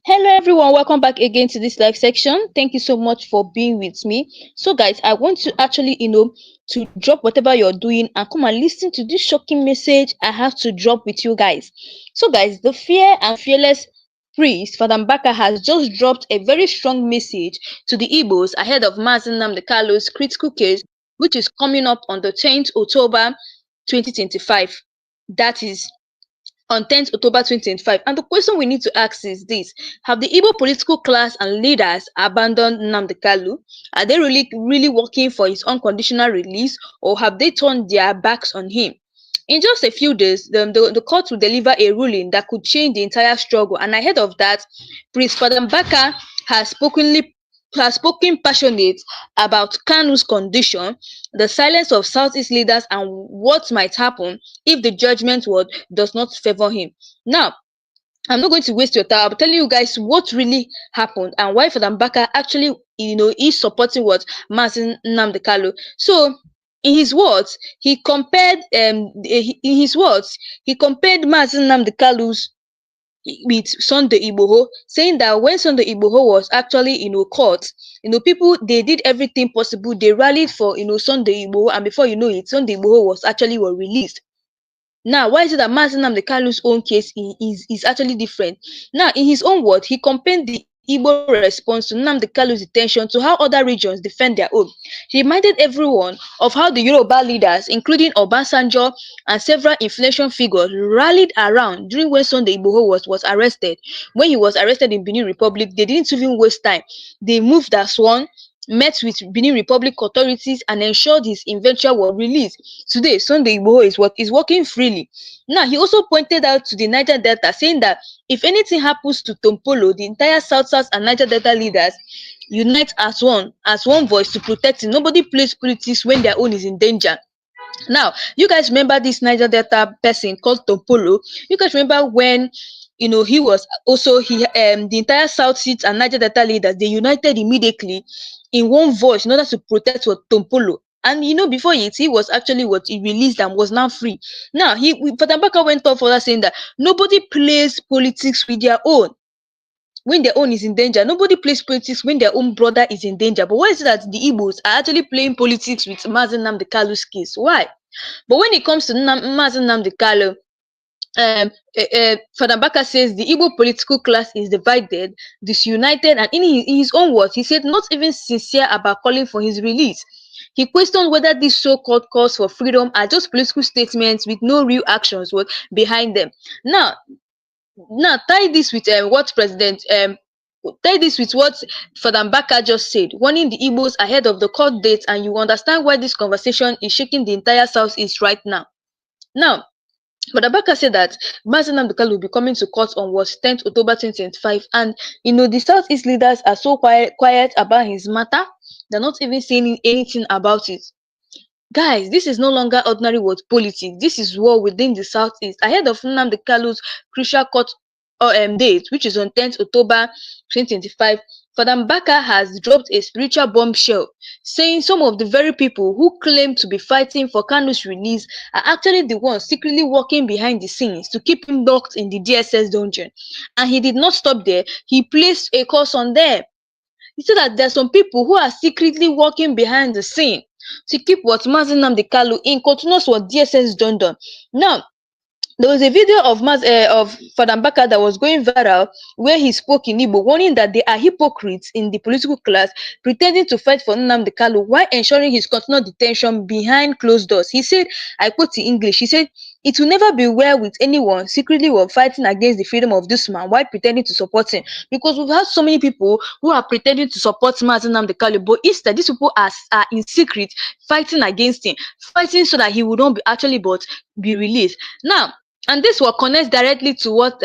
Hello everyone, welcome back again to this live section. Thank you so much for being with me. So guys, I want to actually, to drop whatever you're doing and come and listen to this shocking message I have to drop with you guys. So guys, the fear and fearless priest, Father Mbaka, has just dropped a very strong message to the Igbos ahead of Mazi Nnamdi Kanu's critical case, which is coming up on the 10th October 2025. That is on 10th October 2025. And the question we need to ask is this: have the Igbo political class and leaders abandoned Nnamdi Kanu? Are they really working for his unconditional release, or have they turned their backs on him? In just a few days, the court will deliver a ruling that could change the entire struggle. And ahead of that, Prince Father Mbaka has spoken passionate about Kanu's condition, the silence of Southeast leaders, and what might happen if the judgment word does not favor him. Now, I'm not going to waste your time. I'll be telling you guys what really happened and why Father Mbaka actually, is supporting what Mazi Nnamdi Kanu. So, in his words, he compared Mazi Nnamdi Kanu's with Sunday Igboho, saying that when Sunday Igboho was actually, caught, people, they did everything possible. They rallied for, Sunday Igboho, and before you know it, Sunday Igboho was actually released. Now, why is it that Mazi Nnamdi Kanu's own case is actually different? Now, in his own words, he compared the Igbo response to Nnamdi Kanu's detention to how other regions defend their own. He reminded everyone of how the Yoruba leaders, including Obasanjo and several influential figures, rallied around during when Sunday Igboho was arrested. When he was arrested in Benin Republic, they didn't even waste time. They moved as one, met with Benin Republic authorities, and ensured his eventual was released. Today, Sunday Igboho is working freely. Now, he also pointed out to the Niger Delta, saying that if anything happens to Tompolo, the entire South and Niger Delta leaders unite as one voice to protect him. Nobody plays politics when their own is in danger. Now, you guys remember this Niger Delta person called Tompolo? You guys remember when he was also the entire South Seas and Niger Delta leaders, they united immediately in one voice in order to protect what Tompolo. And before it, he was actually what he released and was now free. Now, Father Mbaka went on further saying that nobody plays politics with their own when their own is in danger. Nobody plays politics when their own brother is in danger. But why is it that the Igbos are actually playing politics with Mazi Nnamdi Kanu's case? Why? But when it comes to Mazi Nnamdi Kanu, Father Mbaka says the Igbo political class is divided, disunited, and in his own words, he said not even sincere about calling for his release. He questioned whether these so-called calls for freedom are just political statements with no real actions behind them. Now tie this with what Father Mbaka just said, warning the Igbos ahead of the court date, and you understand why this conversation is shaking the entire Southeast right now. Now, Father Mbaka said that Mazi Nnamdi Kanu will be coming to court on 10th October 2025, and the Southeast leaders are so quiet about his matter. They're not even saying anything about it. Guys, this is no longer ordinary politics. This is war within the Southeast. Ahead of Nnamdi Kanu's crucial court date, which is on 10th October 2025, Father Mbaka has dropped a spiritual bombshell, saying some of the very people who claim to be fighting for Kanu's release are actually the ones secretly working behind the scenes to keep him locked in the DSS dungeon. And he did not stop there. He placed a curse on them. He said that there are some people who are secretly working behind the scene to keep what Mazi Nnamdi Kanu in continuous DSS dungeon. Now, there was a video of Father Mbaka that was going viral where he spoke in Igbo, warning that they are hypocrites in the political class pretending to fight for Nnamdi Kanu while ensuring his continued detention behind closed doors. He said, I quote in English, he said, "It will never be well with anyone secretly fighting against the freedom of this man while pretending to support him." Because we've had so many people who are pretending to support Mazi Nnamdi Kanu, but instead these people are in secret fighting against him, fighting so that he would not be released. Now, and this will connect directly to what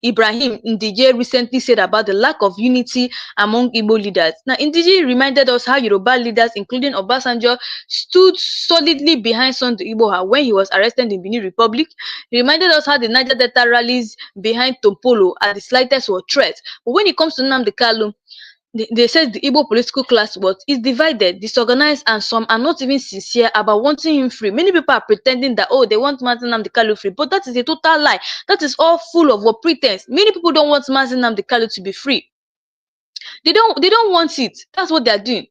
Ibrahim Ndije recently said about the lack of unity among Igbo leaders. Now, Ndije reminded us how Yoruba leaders, including Obasanjo, stood solidly behind Sunday Igboho when he was arrested in Benin Republic. He reminded us how the Niger Delta rallies behind Tompolo at the slightest threat. But when it comes to Nnamdi Kanu, they said the Igbo political class is divided, disorganized, and some are not even sincere about wanting him free. Many people are pretending that, oh, they want Mazi Nnamdi Kanu free, but that is a total lie. That is all full of what pretense. Many people don't want Mazi Nnamdi Kanu to be free. They don't want it. That's what they're doing.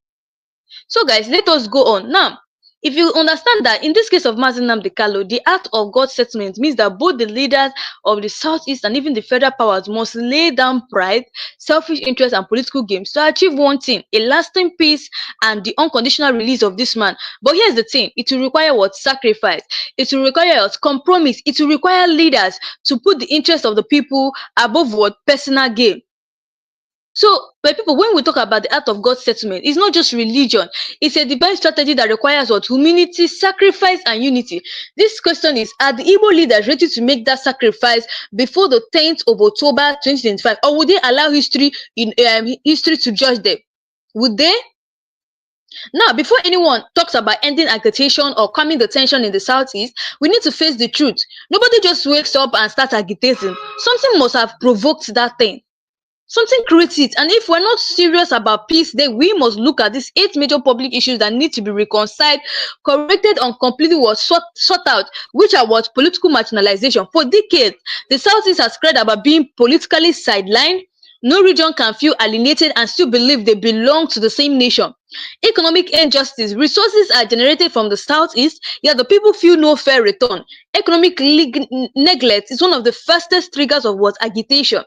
So guys, let us go on. Now, if you understand that in this case of Mazi Nnamdi Kanu, the act of God settlement means that both the leaders of the Southeast and even the federal powers must lay down pride, selfish interest, and political games to achieve one thing: a lasting peace and the unconditional release of this man. But here's the thing: it will require what? Sacrifice. It will require what? Compromise. It will require leaders to put the interest of the people above what? Personal gain. So, but people, when we talk about the act of God's settlement, it's not just religion. It's a divine strategy that requires what? Humility, sacrifice, and unity. This question is: are the Igbo leaders ready to make that sacrifice before the 10th of October 2025, or would they allow history to judge them? Would they? Now, before anyone talks about ending agitation or calming the tension in the Southeast, we need to face the truth. Nobody just wakes up and starts agitating. Something must have provoked that thing. Something creates it. And if we're not serious about peace, then we must look at these 8 major public issues that need to be reconciled, corrected, and completely sought out, which are what? Political marginalization. For decades, the Southeast has cried about being politically sidelined. No region can feel alienated and still believe they belong to the same nation. Economic injustice. Resources are generated from the Southeast, yet the people feel no fair return. Economic neglect is one of the fastest triggers of what? Agitation.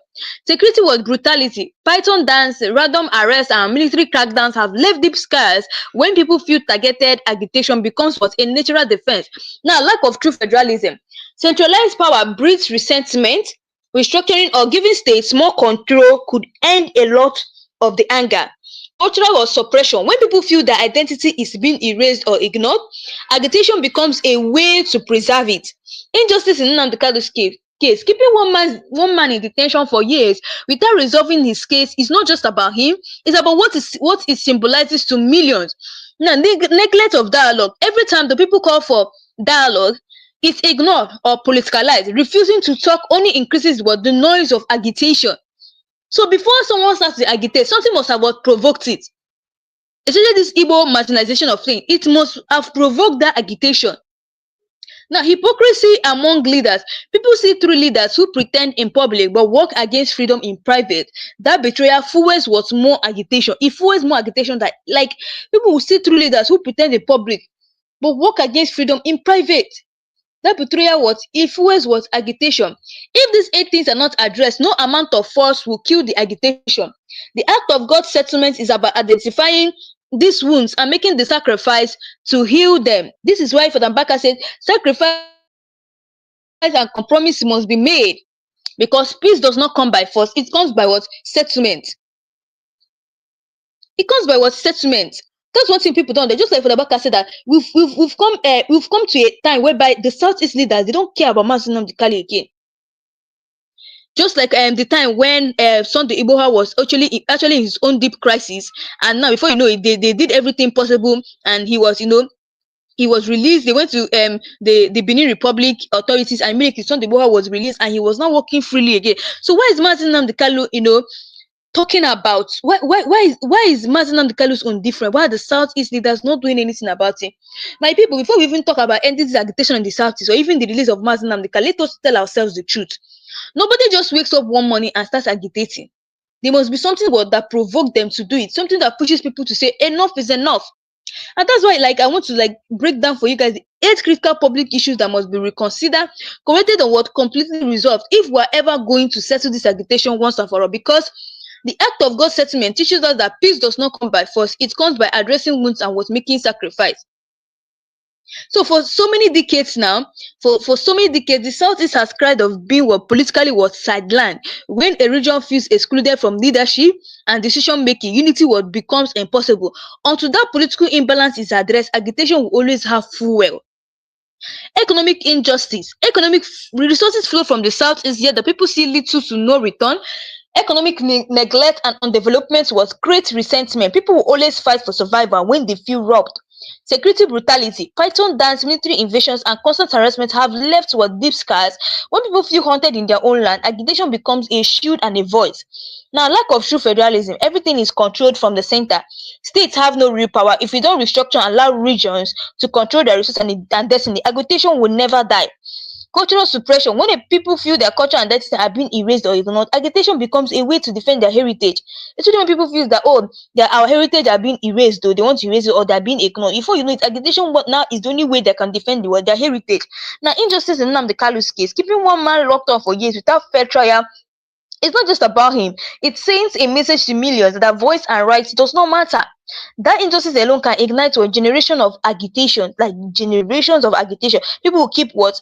Security was brutality. Python dance, random arrests, and military crackdowns have left deep scars. When people feel targeted, agitation becomes what? A natural defense. Now, lack of true federalism. Centralized power breeds resentment. Restructuring or giving states more control could end a lot of the anger. Cultural or suppression. When people feel their identity is being erased or ignored, agitation becomes a way to preserve it. Injustice in Nnamdi Kanu's case. Keeping one man in detention for years without resolving his case is not just about him, it's about what it symbolizes to millions. Now, neglect of dialogue. Every time the people call for dialogue, it's ignored or politicalized. Refusing to talk only increases what? The noise of agitation. So before someone starts to agitate, something must have what? Provoked it. Especially this Igbo marginalization of things, it must have provoked that agitation. Now, hypocrisy among leaders. People see through leaders who pretend in public but work against freedom in private. That betrayal fuels what? More agitation. It fuels more agitation that, like, people will see through leaders who pretend in public but work against freedom in private. That betrayal what? It fuels what? Agitation. If these 8 things are not addressed, no amount of force will kill the agitation. The act of God's settlement is about identifying these wounds and making the sacrifice to heal them. This is why Father Mbaka said sacrifice and compromise must be made, because peace does not come by force. It comes by what? Settlement. It comes by what? Settlement. That's one thing people don't. They just like Father Mbaka said that we've come to a time whereby the Southeast leaders, they don't care about Mazi Nnamdi Kanu again. Just like the time when Sunday Igboha was actually in his own deep crisis, and now before you know it, they did everything possible, and he was released. They went to the Benin Republic authorities, and immediately Sunday Igboha was released, and he was now walking freely again. So why is Mazi Nnamdi Kanu, talking about why is Mazi Nnamdi Kanu's own different? Why are the Southeast leaders not doing anything about it? My people, before we even talk about ending this agitation in the Southeast or even the release of Mazi Nnamdi Kanu, let us tell ourselves the truth. Nobody just wakes up one morning and starts agitating. There must be something that provokes them to do it, something that pushes people to say enough is enough. And that's why, I want to break down for you guys the 8 critical public issues that must be reconsidered, corrected, or what completely resolved if we're ever going to settle this agitation once and for all. Because the act of God's settlement teaches us that peace does not come by force; it comes by addressing wounds and making sacrifice. So for so many decades now, the Southeast has cried of being politically sidelined. When a region feels excluded from leadership and decision making, unity becomes impossible. Until that political imbalance is addressed, agitation will always have fuel. Economic injustice. Economic resources flow from the Southeast, yet the people see little to no return. Economic neglect and underdevelopment create resentment. People will always fight for survival when they feel robbed. Security brutality, python dance, military invasions, and constant harassment have left what deep scars. When people feel haunted in their own land, agitation becomes a shield and a voice. Now, lack of true federalism, everything is controlled from the center. States have no real power. If we don't restructure and allow regions to control their resources and destiny, agitation will never die. Cultural suppression, when people feel their culture and identity are being erased or ignored, agitation becomes a way to defend their heritage. Especially when people feel that, oh, our heritage are being erased, though they want to erase it or they're being ignored. Before you know it, agitation what now is the only way they can defend their heritage. Now, injustice in Nnamdi Kanu's case, keeping one man locked up for years without fair trial, it's not just about him. It sends a message to millions that voice and rights does not matter. That injustice alone can ignite to a generation of agitation, like generations of agitation. People will keep what?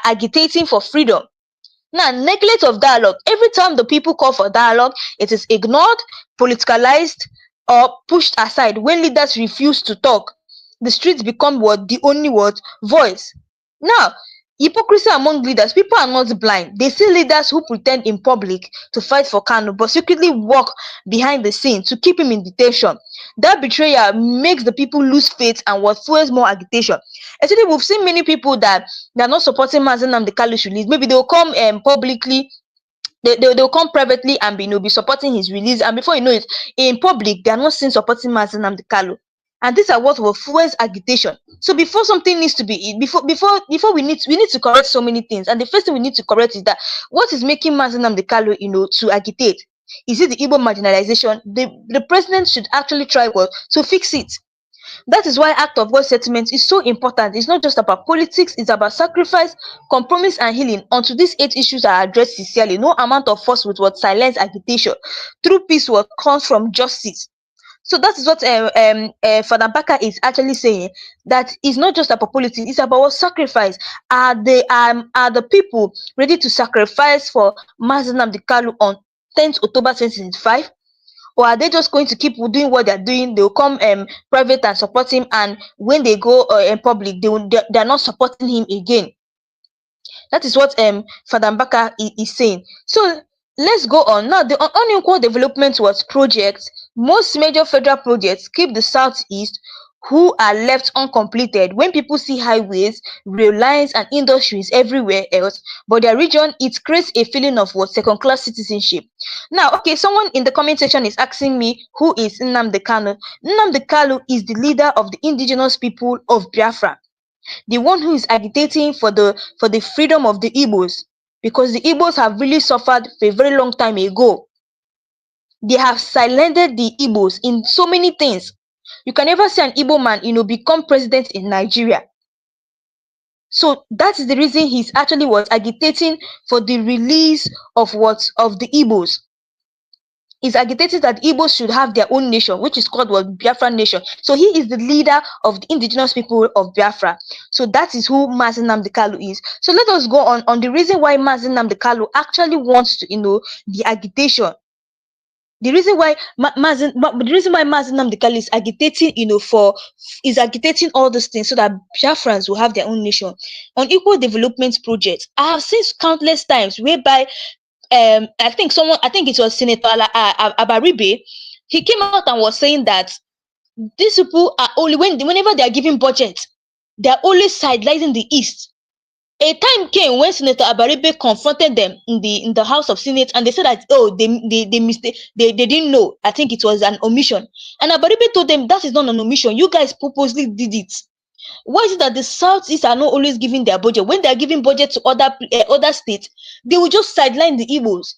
Agitating for freedom. Now, neglect of dialogue. Every time the people call for dialogue, it is ignored, politicalized, or pushed aside. When leaders refuse to talk, the streets become what? The only what? Voice. Now, hypocrisy among leaders. People are not blind. They see leaders who pretend in public to fight for Kanu, but secretly work behind the scene to keep him in detention. That betrayal makes the people lose faith and what fuels more agitation. Actually, we've seen many people that they are not supporting Mazen Nnamdi Kanu's release. Maybe they'll come publicly, they'll come privately and be supporting his release, and before you know it, in public they are not seen supporting Mazen Nnamdi Kanu. And these are what will fuels agitation. So before something needs to be before we need to correct so many things. And the first thing we need to correct is that what is making Mazen Nnamdi Kanu to agitate? Is it the Igbo marginalization? The president should actually try what to fix it. That is why Act of God settlement is so important. It's not just about politics, it's about sacrifice, compromise, and healing. Until these 8 issues are addressed sincerely, no amount of force would what silence agitation. True peace what comes from justice. So that is what Father Mbaka is actually saying. That it's not just about politics; it's about what sacrifice. Are the people ready to sacrifice for Mazen Nnamdi Kanu on 10th October 2025? Or are they just going to keep doing what they're doing? They'll come private and support him, and when they go in public, they're not supporting him again. That is what Father Mbaka is saying. So let's go on. Now, the unequal development was projects. Most major federal projects keep the southeast who are left uncompleted. When people see highways, rail lines, and industries everywhere else, but their region, it creates a feeling of what? Second-class citizenship. Now, okay, someone in the comment section is asking me, who is Nnamdi Kanu? Nnamdi Kanu is the leader of the indigenous people of Biafra, the one who is agitating for the freedom of the Igbos, because the Igbos have really suffered for a very long time ago. They have silenced the Igbos in so many things. You can never see an Igbo man, become president in Nigeria. So that is the reason he's actually was agitating for the release of the Igbos. Is agitating that Igbos should have their own nation, which is called what? Biafra nation. So he is the leader of the indigenous people of Biafra. So that is who Mazen Nnamdi Kanu is. So let us go on the reason why Mazen Nnamdi Kanu actually wants to, the agitation. The reason why Mazen Nnamdi Kanu is agitating, is agitating all these things so that Biafrans will have their own nation. On equal development projects, I have seen countless times whereby I think it was Senator Abaribe. He came out and was saying that these people are only whenever they are giving budget, they are always sidelining the East. A time came when Senator Abaribe confronted them in the House of Senate, and they said that they didn't know. I think it was an omission, and Abaribe told them that is not an omission. You guys purposely did it. Why is it that the Southeast are not always giving their budget? When they are giving budget to other states, they will just sideline the Igbos,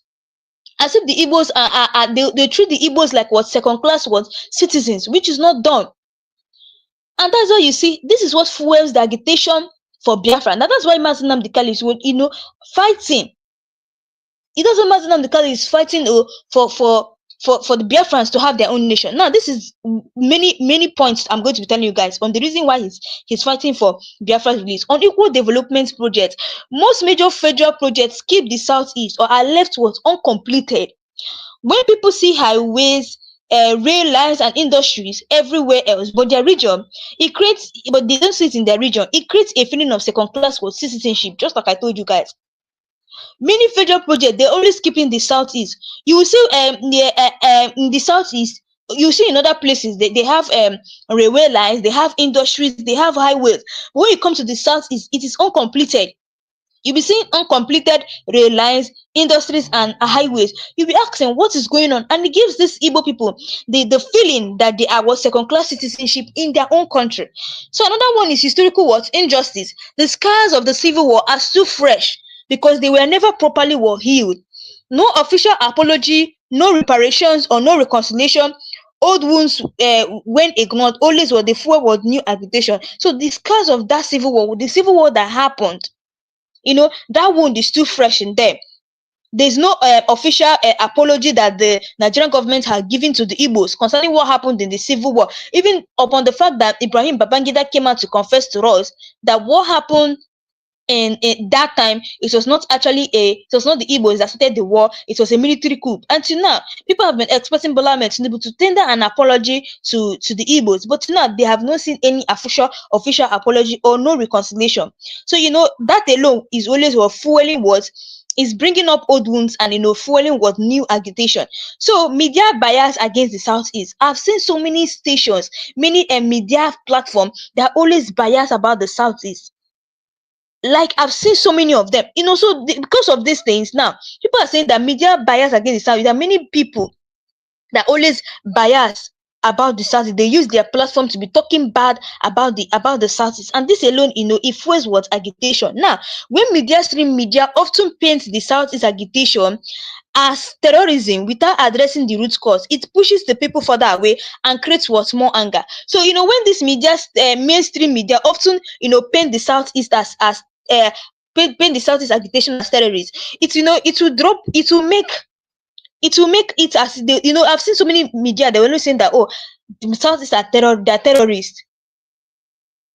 as if the Igbos they treat the Igbos like what? Second-class citizens, which is not done. And that's why you see, this is what fuels the agitation for Biafra. Now that's why Mazen Nnamdi Kanu is fighting. It doesn't matter Nnamdi Kanu is fighting for the Biafrans to have their own nation. Now, this is many points I'm going to be telling you guys on the reason why he's fighting for Biafra's release. On equal development projects, most major federal projects keep the southeast or are left uncompleted. When people see highways, rail lines, and industries everywhere else, but their region, but they don't see it in their region, it creates a feeling of second-class citizenship, just like I told you guys. Many federal projects, they're always keeping the southeast. You will see in the southeast, You see in other places they have railway lines, they have industries, they have highways. But when you come to the south, it is uncompleted. You'll be seeing uncompleted rail lines, industries, and highways. You'll be asking what is going on, and it gives these Igbo people the feeling that they are what second class citizenship in their own country. So another one is historical what injustice. The scars of the civil war are still fresh because they were never properly healed. No official apology, no reparations, or no reconciliation. Old wounds when ignored always were the fuel was new agitation. So the scars of that civil war, the civil war that happened, that wound is still fresh in them. There's no official apology that the Nigerian government has given to the Igbos concerning what happened in the civil war. Even upon the fact that Ibrahim Babangida came out to confess to us that what happened in that time, it was not the Igbos that started the war, it was a military coup. Until now, people have been expecting Bola Ahmed Tinubu to tender an apology to the Igbos, but till now they have not seen any official apology or no reconciliation. So that alone is always what fueling what is bringing up old wounds and fueling what new agitation. So media bias against the southeast. I've seen so many stations, many media platforms that are always biased about the southeast. Like I've seen so many of them. Because of these things now, people are saying that media bias against the south. There are many people that always bias about the south. They use their platform to be talking bad about the southeast, and this alone, it fuels what agitation. Now, when mainstream media often paints the southeast agitation as terrorism without addressing the root cause, it pushes the people further away and creates what more anger. So when this mainstream media often paint the southeast as paint the southeast agitation as terrorists, it will make it as I've seen so many media, they were always saying that, oh, the southeast are they're terrorists.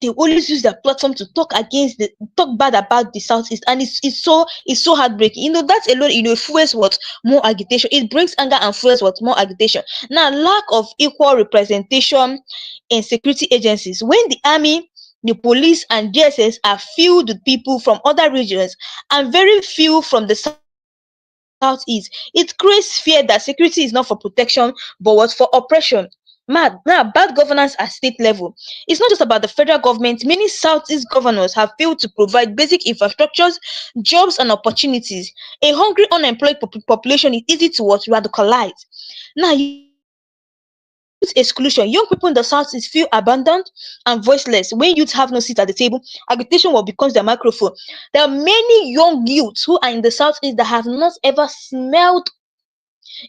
They always use their platform to talk bad about the southeast, and it's so heartbreaking. That alone fuels what more agitation. It brings anger and fuels what more agitation. Now, lack of equal representation in security agencies. When the army, the police, and DSS are filled with people from other regions and very few from the southeast, it creates fear that security is not for protection but what for oppression. Now, bad governance at state level. It's not just about the federal government. Many southeast governors have failed to provide basic infrastructures, jobs, and opportunities. A hungry, unemployed population is easy to what radicalize. Now, youth exclusion. Young people in the southeast feel abandoned and voiceless. When youth have no seat at the table, agitation will becomes their microphone. There are many young youths who are in the southeast that have not ever smelled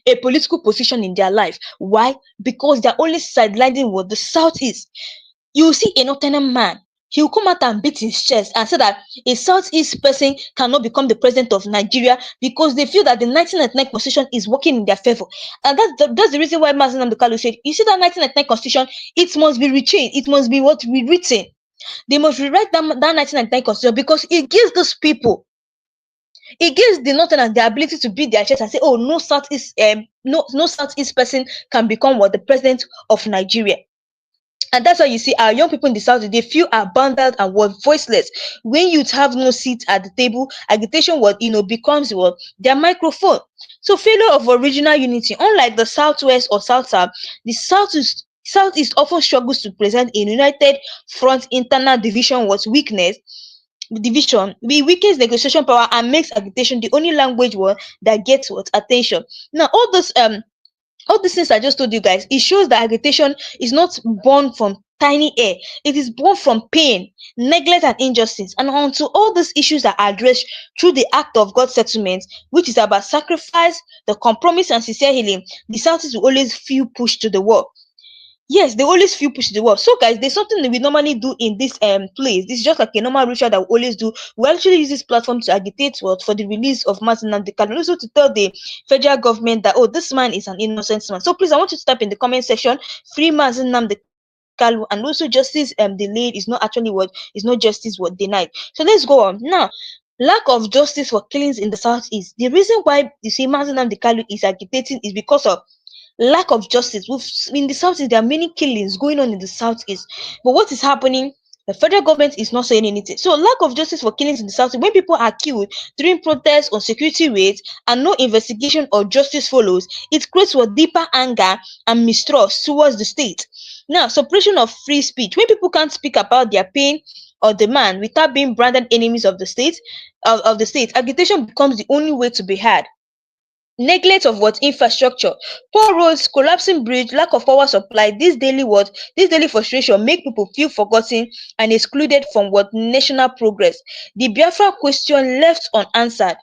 a political position in their life. Why? Because they're only sidelining what the southeast. You see a northern man, he will come out and beat his chest and say that a southeast person cannot become the president of Nigeria because they feel that the 1999 constitution is working in their favor. And that's the reason why Nnamdi Kanu said, you see that 1999 constitution, it must be rechanged, it must be what rewritten. They must rewrite that 1999 constitution because it gives those people, it gives the northerners the ability to beat their chest and say, oh, no southeast person can become what the president of Nigeria. And that's why you see our young people in the south, they feel abandoned and what voiceless. When youth have no seat at the table, agitation becomes what their microphone. So failure of original unity. Unlike the southwest or south, the southeast often struggles to present a united front. Internal division was weakness. Division we weakens negotiation power and makes agitation the only language that gets what attention. Now, all these things I just told you guys, it shows that agitation is not born from tiny air. It is born from pain, neglect, and injustice. And until all these issues are addressed through the act of God settlement, which is about sacrifice, the compromise, and sincere healing, the Southeast will always feel pushed to the wall. Yes, they always feel pushed to the wall. So, guys, there's something that we normally do in this place. This is just like a normal ritual that we always do. We actually use this platform to agitate for the release of Nnamdi Kanu, also to tell the federal government that, oh, this man is an innocent man. So please, I want you to type in the comment section, free Nnamdi Kanu, and also justice delayed is not actually what is not justice what denied. So let's go on now. Lack of justice for killings in the southeast. The reason why you see Nnamdi Kanu is agitating is because of lack of justice. In the southeast, there are many killings going on in the southeast, but what is happening? The federal government is not saying anything. So lack of justice for killings in the South, when people are killed during protests or security raids and no investigation or justice follows, it creates a deeper anger and mistrust towards the state. Now, suppression of free speech. When people can't speak about their pain or demand without being branded enemies of the state, agitation becomes the only way to be heard. Neglect of what infrastructure, poor roads, collapsing bridge, lack of power supply, this daily frustration make people feel forgotten and excluded from what national progress. The Biafra question left unanswered.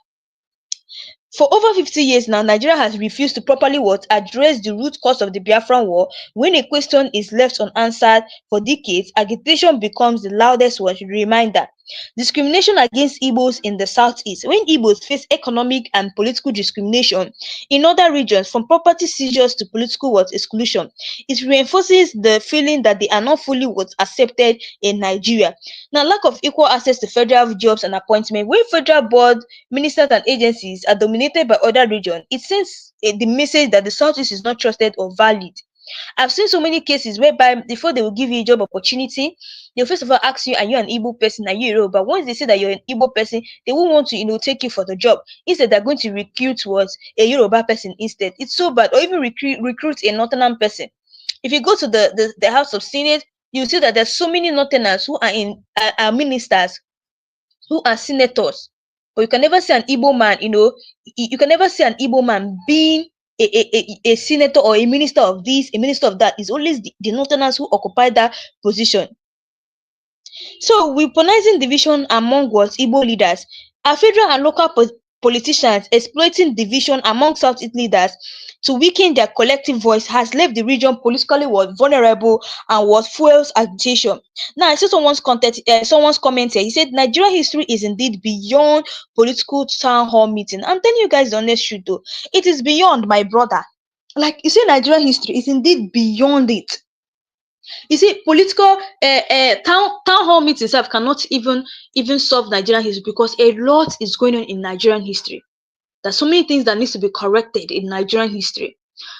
For over 50 years now, Nigeria has refused to properly address the root cause of the Biafran war. When a question is left unanswered for decades, agitation becomes the loudest reminder. Discrimination against Igbos in the southeast. When Igbos face economic and political discrimination in other regions, from property seizures to political exclusion, it reinforces the feeling that they are not fully accepted in Nigeria. Now, lack of equal access to federal jobs and appointment. When federal board, ministers and agencies are dominated by other regions, it sends the message that the Southeast is not trusted or valid. I've seen so many cases whereby before they will give you a job opportunity, they'll first of all ask you, are you an Igbo person? Are you a Yoruba? But once they say that you're an Igbo person, they won't want to, take you for the job. Instead, they're going to recruit towards a Yoruba person instead. It's so bad. Or even recruit a Northern person. If you go to the House of Senate, you see that there's so many Northerners who are ministers, who are senators, but you can never see an Igbo man, you can never see an Igbo man being a senator or a minister of this, a minister of that. It's always the Northerners who occupy that position. So weaponizing division among what Igbo leaders, our federal and local politicians exploiting division among Southeast leaders to weaken their collective voice has left the region politically vulnerable and fuels agitation. Now, I see someone's comment here. He said Nigeria history is indeed beyond political town hall meeting. I'm telling you guys the honest truth though. It is beyond, my brother. Like you say, Nigeria history is indeed beyond it. You see, political town hall meetings itself cannot even solve Nigerian history, because a lot is going on in Nigerian history. There's so many things that needs to be corrected in Nigerian history.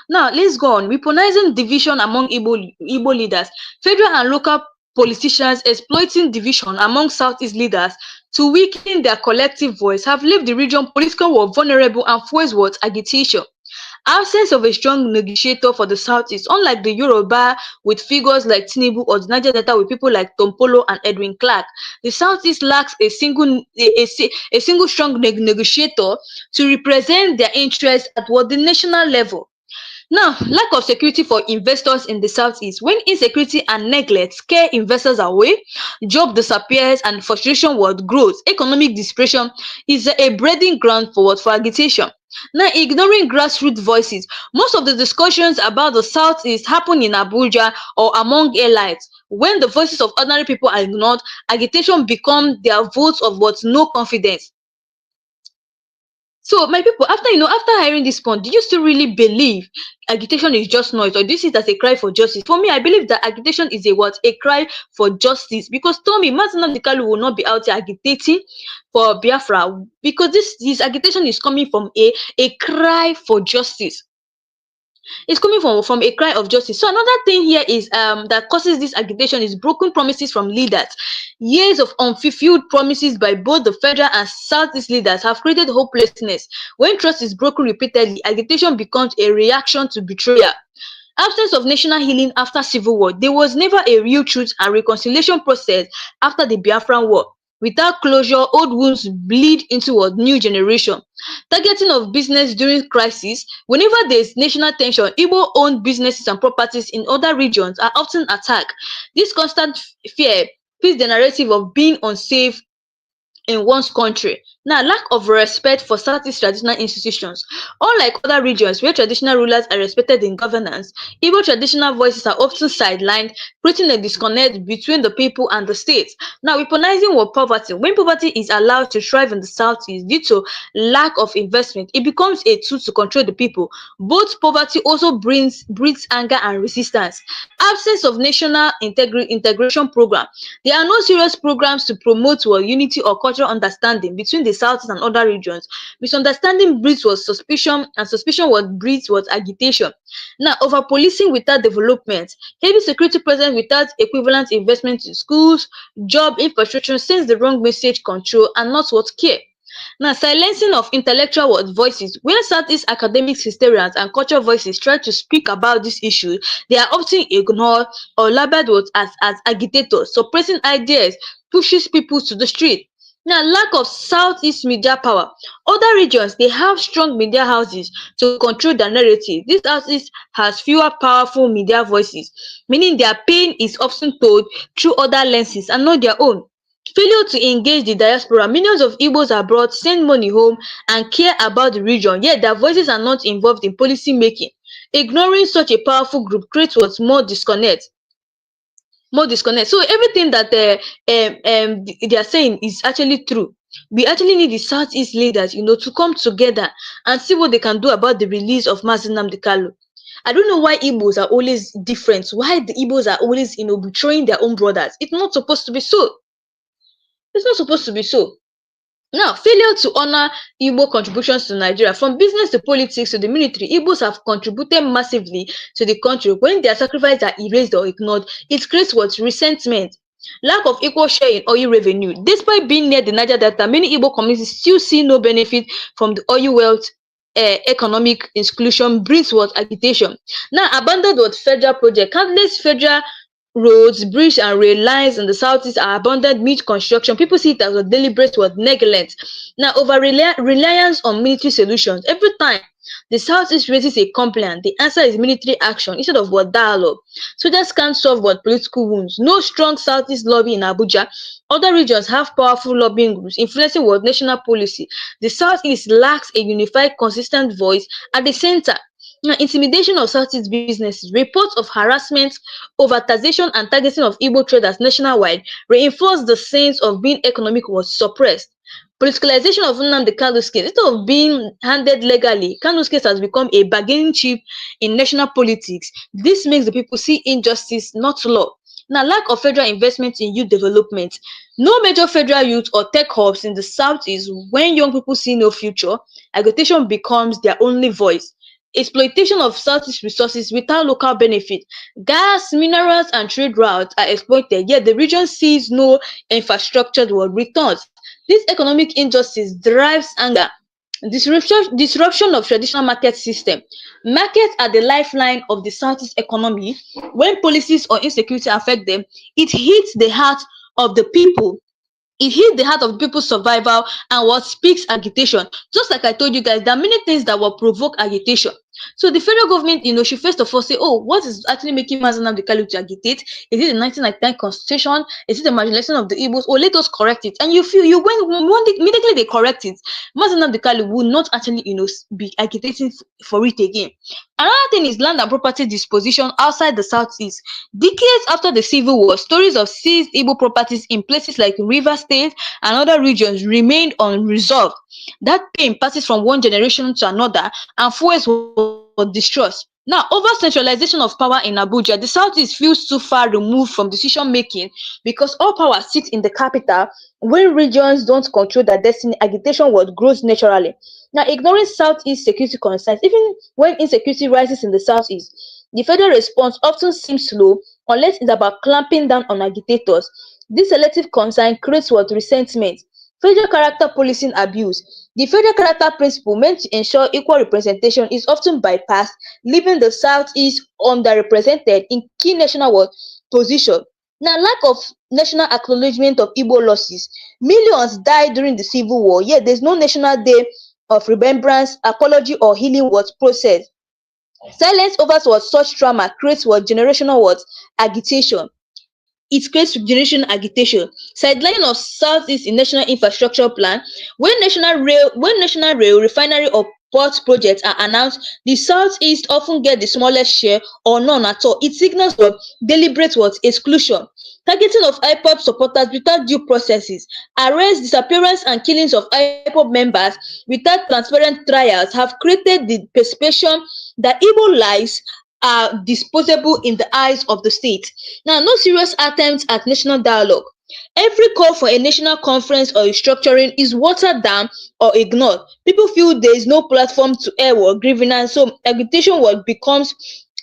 Now, let's go on. Weaponizing division among Igbo leaders. Federal and local politicians exploiting division among Southeast leaders to weaken their collective voice have left the region politically vulnerable and fuels agitation. Absence of a strong negotiator for the Southeast, unlike the Yoruba with figures like Tinubu or the Niger Delta with people like Tompolo and Edwin Clark, the Southeast lacks a single strong negotiator to represent their interests at the national level. Now, lack of security for investors in the Southeast. When insecurity and neglect scare investors away, job disappears and frustration grows. Economic desperation is a breeding ground for agitation. Now, ignoring grassroots voices. Most of the discussions about the Southeast happen in Abuja or among elites. When the voices of ordinary people are ignored, agitation becomes their votes of no confidence. So, my people, after hearing this point, do you still really believe agitation is just noise, or do you see it as a cry for justice? For me, I believe that agitation is a cry for justice. Because tell me, Nnamdi Kanu will not be out here agitating for Biafra, because this agitation is coming from a cry for justice. It's coming from a cry of justice. So another thing here is that causes this agitation is broken promises from leaders. Years of unfulfilled promises by both the federal and Southeast leaders have created hopelessness. When trust is broken repeatedly, agitation becomes a reaction to betrayal. Absence of national healing after civil war. There was never a real truth and reconciliation process after the Biafran war. Without closure, old wounds bleed into a new generation. Targeting of business during crisis. Whenever there's national tension, Igbo-owned businesses and properties in other regions are often attacked. This constant fear feeds the narrative of being unsafe in one's country. Now, lack of respect for Southeast traditional institutions. Unlike other regions where traditional rulers are respected in governance, Igbo traditional voices are often sidelined, creating a disconnect between the people and the state. Now, weaponizing poverty. When poverty is allowed to thrive in the Southeast due to lack of investment, it becomes a tool to control the people. Both poverty also breeds anger and resistance. Absence of national integration program. There are no serious programs to promote unity or cultural understanding between the South and other regions. Misunderstanding breeds was suspicion, and suspicion what breeds was agitation. Now, over policing without development, heavy security presence without equivalent investment in schools, job infrastructure sends the wrong message control and not what care. Now, silencing of intellectual what voices. When Southeast academics, historians, and cultural voices try to speak about this issue, they are often ignored or labeled what as agitators, suppressing ideas, pushes people to the street. Now, lack of Southeast media power. Other regions they have strong media houses to control their narrative. This Southeast has fewer powerful media voices, meaning their pain is often told through other lenses and not their own. Failure to engage the diaspora. Millions of Igbos abroad send money home and care about the region, yet their voices are not involved in policy making. Ignoring such a powerful group creates what's more disconnect. More disconnect. So everything that they are saying is actually true. We actually need the Southeast leaders, to come together and see what they can do about the release of Nnamdi Kanu. I don't know why Igbos are always different. Why the Igbos are always, betraying their own brothers. It's not supposed to be so. It's not supposed to be so. Now, failure to honor Igbo contributions to Nigeria. From business to politics to the military, Igbos have contributed massively to the country. When their sacrifices are erased or ignored, it creates what? Resentment. Lack of equal share in oil revenue. Despite being near the Niger Delta, many Igbo communities still see no benefit from the oil wealth. Economic exclusion brings what? Agitation. Now, abandoned what? Federal project. Countless federal roads, bridges, and rail lines in the southeast are abandoned mid-construction. People see it as a deliberate what? Neglect. Now, over reliance on military solutions. Every time the southeast raises a complaint, the answer is military action instead of what? Dialogue. Soldiers can't solve what? Political wounds. No strong southeast lobby in Abuja. Other regions have powerful lobbying groups influencing what? National policy. The southeast lacks a unified, consistent voice at the center. Now, intimidation of Southeast businesses, reports of harassment, overtaxation, and targeting of Igbo traders nationwide reinforce the sense of being economic was suppressed. Politicalization of Nnamdi Kanu's case. Instead of being handled legally, Kanu's case has become a bargaining chip in national politics. This makes the people see injustice, not law. Now, lack of federal investment in youth development. No major federal youth or tech hubs in the Southeast. When young people see no future, agitation becomes their only voice. Exploitation of Southeast resources without local benefit. Gas, minerals, and trade routes are exploited, yet the region sees no infrastructure or returns. This economic injustice drives anger. Disruption of traditional market system. Markets are the lifeline of the Southeast economy. When policies or insecurity affect them, it hits the heart of the people. It hit the heart of people's survival and what speaks agitation. Just like I told you guys, there are many things that will provoke agitation. So the federal government, should first of all say, oh, what is actually making Nnamdi Kanu to agitate? Is it the 1999 constitution? Is it the marginalization of the Igbos? Or let us correct it. And you feel immediately they correct it, Nnamdi Kanu will not actually, be agitating for it again. Another thing is land and property disposition outside the Southeast. Decades after the Civil War, stories of seized Igbo properties in places like River State and other regions remained unresolved. That pain passes from one generation to another and fuels what distrust. Now, over centralization of power in Abuja, the Southeast feels too far removed from decision making because all power sits in the capital. When regions don't control their destiny, agitation what grows naturally. Now, ignoring Southeast security concerns, even when insecurity rises in the Southeast, the federal response often seems slow unless it's about clamping down on agitators. This selective concern creates what? Resentment. Federal character policing abuse. The federal character principle meant to ensure equal representation is often bypassed, leaving the Southeast underrepresented in key national position. Now, lack of national acknowledgement of Igbo losses. Millions died during the Civil War, yet there's no national day of remembrance, apology, or healing process. Silence over such trauma creates generational agitation. It creates generation agitation. Sidelining of Southeast in national infrastructure plan. When national rail, refinery, or port projects are announced, the Southeast often get the smallest share or none at all. It signals deliberate exclusion. Targeting of IPOB supporters without due processes. Arrests, disappearance, and killings of IPOB members without transparent trials have created the perception that Igbo lives are disposable in the eyes of the state. Now, no serious attempts at national dialogue. Every call for a national conference or restructuring is watered down or ignored. People feel there is no platform to air or grievance, so agitation what becomes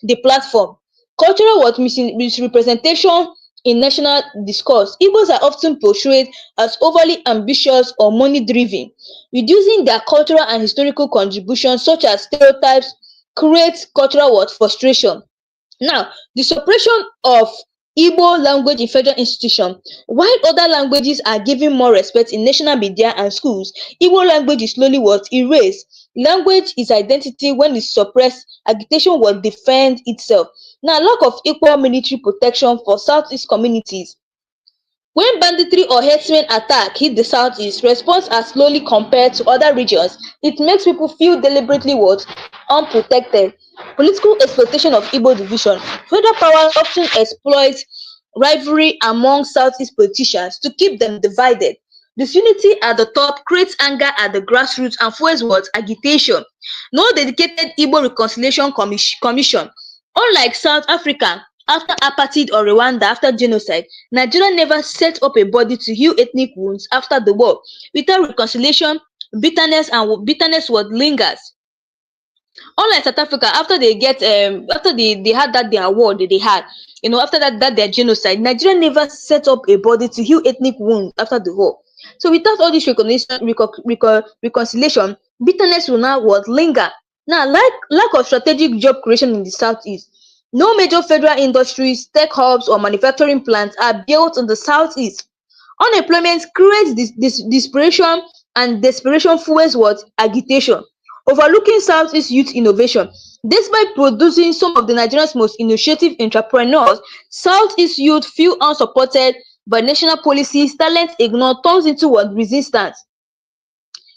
the platform. Cultural what misrepresentation in national discourse. Igbos are often portrayed as overly ambitious or money-driven, reducing their cultural and historical contributions such as stereotypes creates cultural what frustration. Now, the suppression of Igbo language in federal institution. While other languages are given more respect in national media and schools, Igbo language is slowly what erased. Language is identity when it's suppressed, agitation will defend itself. Now, lack of equal military protection for Southeast communities. When banditry or herdsmen attack hit the southeast, response are slowly compared to other regions. It makes people feel deliberately what? Unprotected. Political exploitation of Igbo division. Federal powers often exploit rivalry among southeast politicians to keep them divided. Disunity at the top creates anger at the grassroots and fuels what? Agitation. No dedicated Igbo reconciliation commission. Unlike South Africa, after apartheid or Rwanda after genocide, Nigeria never set up a body to heal ethnic wounds after the war. Without reconciliation, bitterness what lingers. Unlike South Africa, after they get after they had that their war that they had, after that their genocide, Nigeria never set up a body to heal ethnic wounds after the war. So without all this reconciliation, bitterness will now what linger. Now, lack of strategic job creation in the southeast. No major federal industries, tech hubs, or manufacturing plants are built in the southeast. Unemployment creates desperation, and desperation fuels what? Agitation. Overlooking Southeast youth innovation. Despite producing some of the Nigeria's most initiative entrepreneurs, Southeast youth feel unsupported by national policies, talent ignored turns into what? Resistance.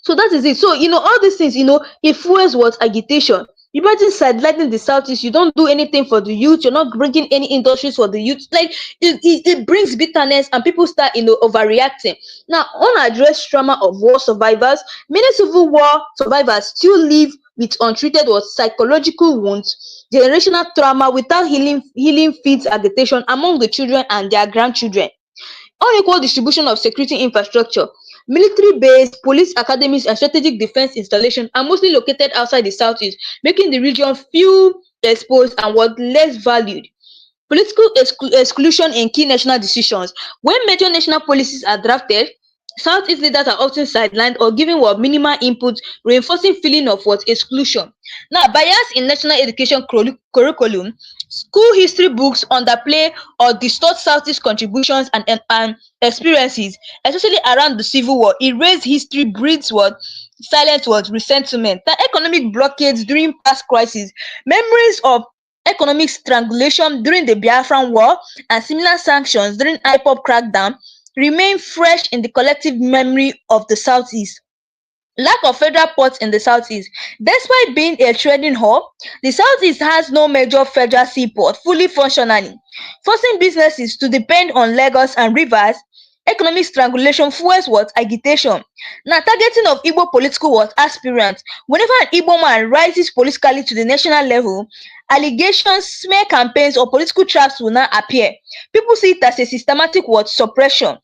So that is it. So, all these things, it fuels what? Agitation. Imagine sidelighting the Southeast, you don't do anything for the youth, you're not bringing any industries for the youth. Like, it brings bitterness and people start, overreacting. Now, unaddressed trauma of war survivors, many civil war survivors still live with untreated or psychological wounds, generational trauma without healing feeds agitation among the children and their grandchildren. Unequal distribution of security infrastructure. Military base, police academies, and strategic defense installations are mostly located outside the southeast, making the region feel exposed and what less valued. Political exclusion in key national decisions. When major national policies are drafted, Southeast leaders are often sidelined or given what minimal input, reinforcing feeling of what exclusion. Now, bias in national education curriculum, school history books underplay or distort Southeast contributions and experiences, especially around the Civil War. Erased history breeds what silence what resentment. The economic blockades during past crises, memories of economic strangulation during the Biafran War and similar sanctions during IPOB crackdown remain fresh in the collective memory of the Southeast. Lack of federal ports in the Southeast. Despite being a trading hub, the Southeast has no major federal seaport fully functioning, forcing businesses to depend on Lagos and rivers. Economic strangulation fuels what? Agitation. Now, targeting of Igbo political what? Aspirants. Whenever an Igbo man rises politically to the national level, allegations, smear campaigns, or political traps will now appear. People see it as a systematic what? Suppression.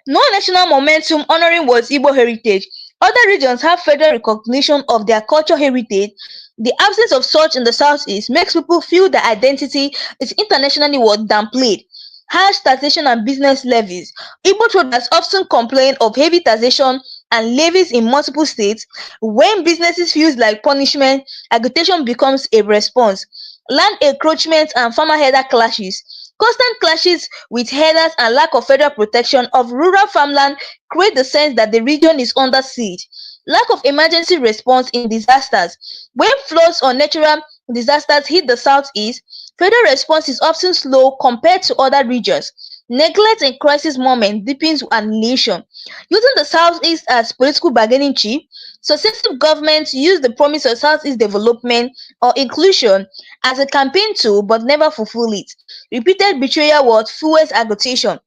No national momentum honoring what Igbo heritage. Other regions have federal recognition of their cultural heritage. The absence of such in the Southeast makes people feel their identity is internationally what downplayed. Harsh taxation and business levies. Igbo traders often complain of heavy taxation and levies in multiple states. When businesses feels like punishment, agitation becomes a response. Land encroachment and farmer header clashes. Constant clashes with herders and lack of federal protection of rural farmland create the sense that the region is under siege. Lack of emergency response in disasters. When floods or natural disasters hit the southeast, federal response is often slow compared to other regions. Neglect in crisis moment deepens annihilation. Using the southeast as political bargaining chip, successive governments use the promise of southeast development or inclusion as a campaign tool but never fulfill it. Repeated betrayal what fuels agitation.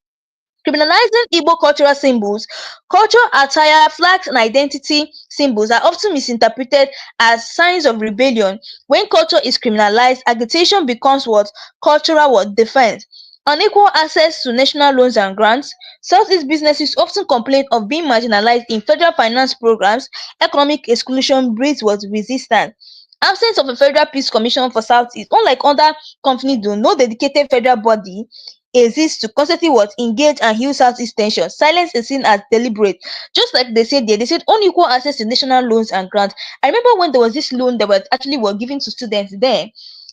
Criminalizing Igbo cultural symbols, cultural attire, flags, and identity symbols are often misinterpreted as signs of rebellion. When culture is criminalized, agitation becomes what? Cultural what? Defense. Unequal access to national loans and grants. Southeast businesses often complain of being marginalized in federal finance programs. Economic exclusion breeds what resistance. Absence of a federal peace commission for Southeast. Unlike other companies, do no dedicated federal body exists to constantly what engage and heal Southeast tension. Silence is seen as deliberate. Just like they said there, they said unequal access to national loans and grants. I remember when there was this loan that was actually were given to students there.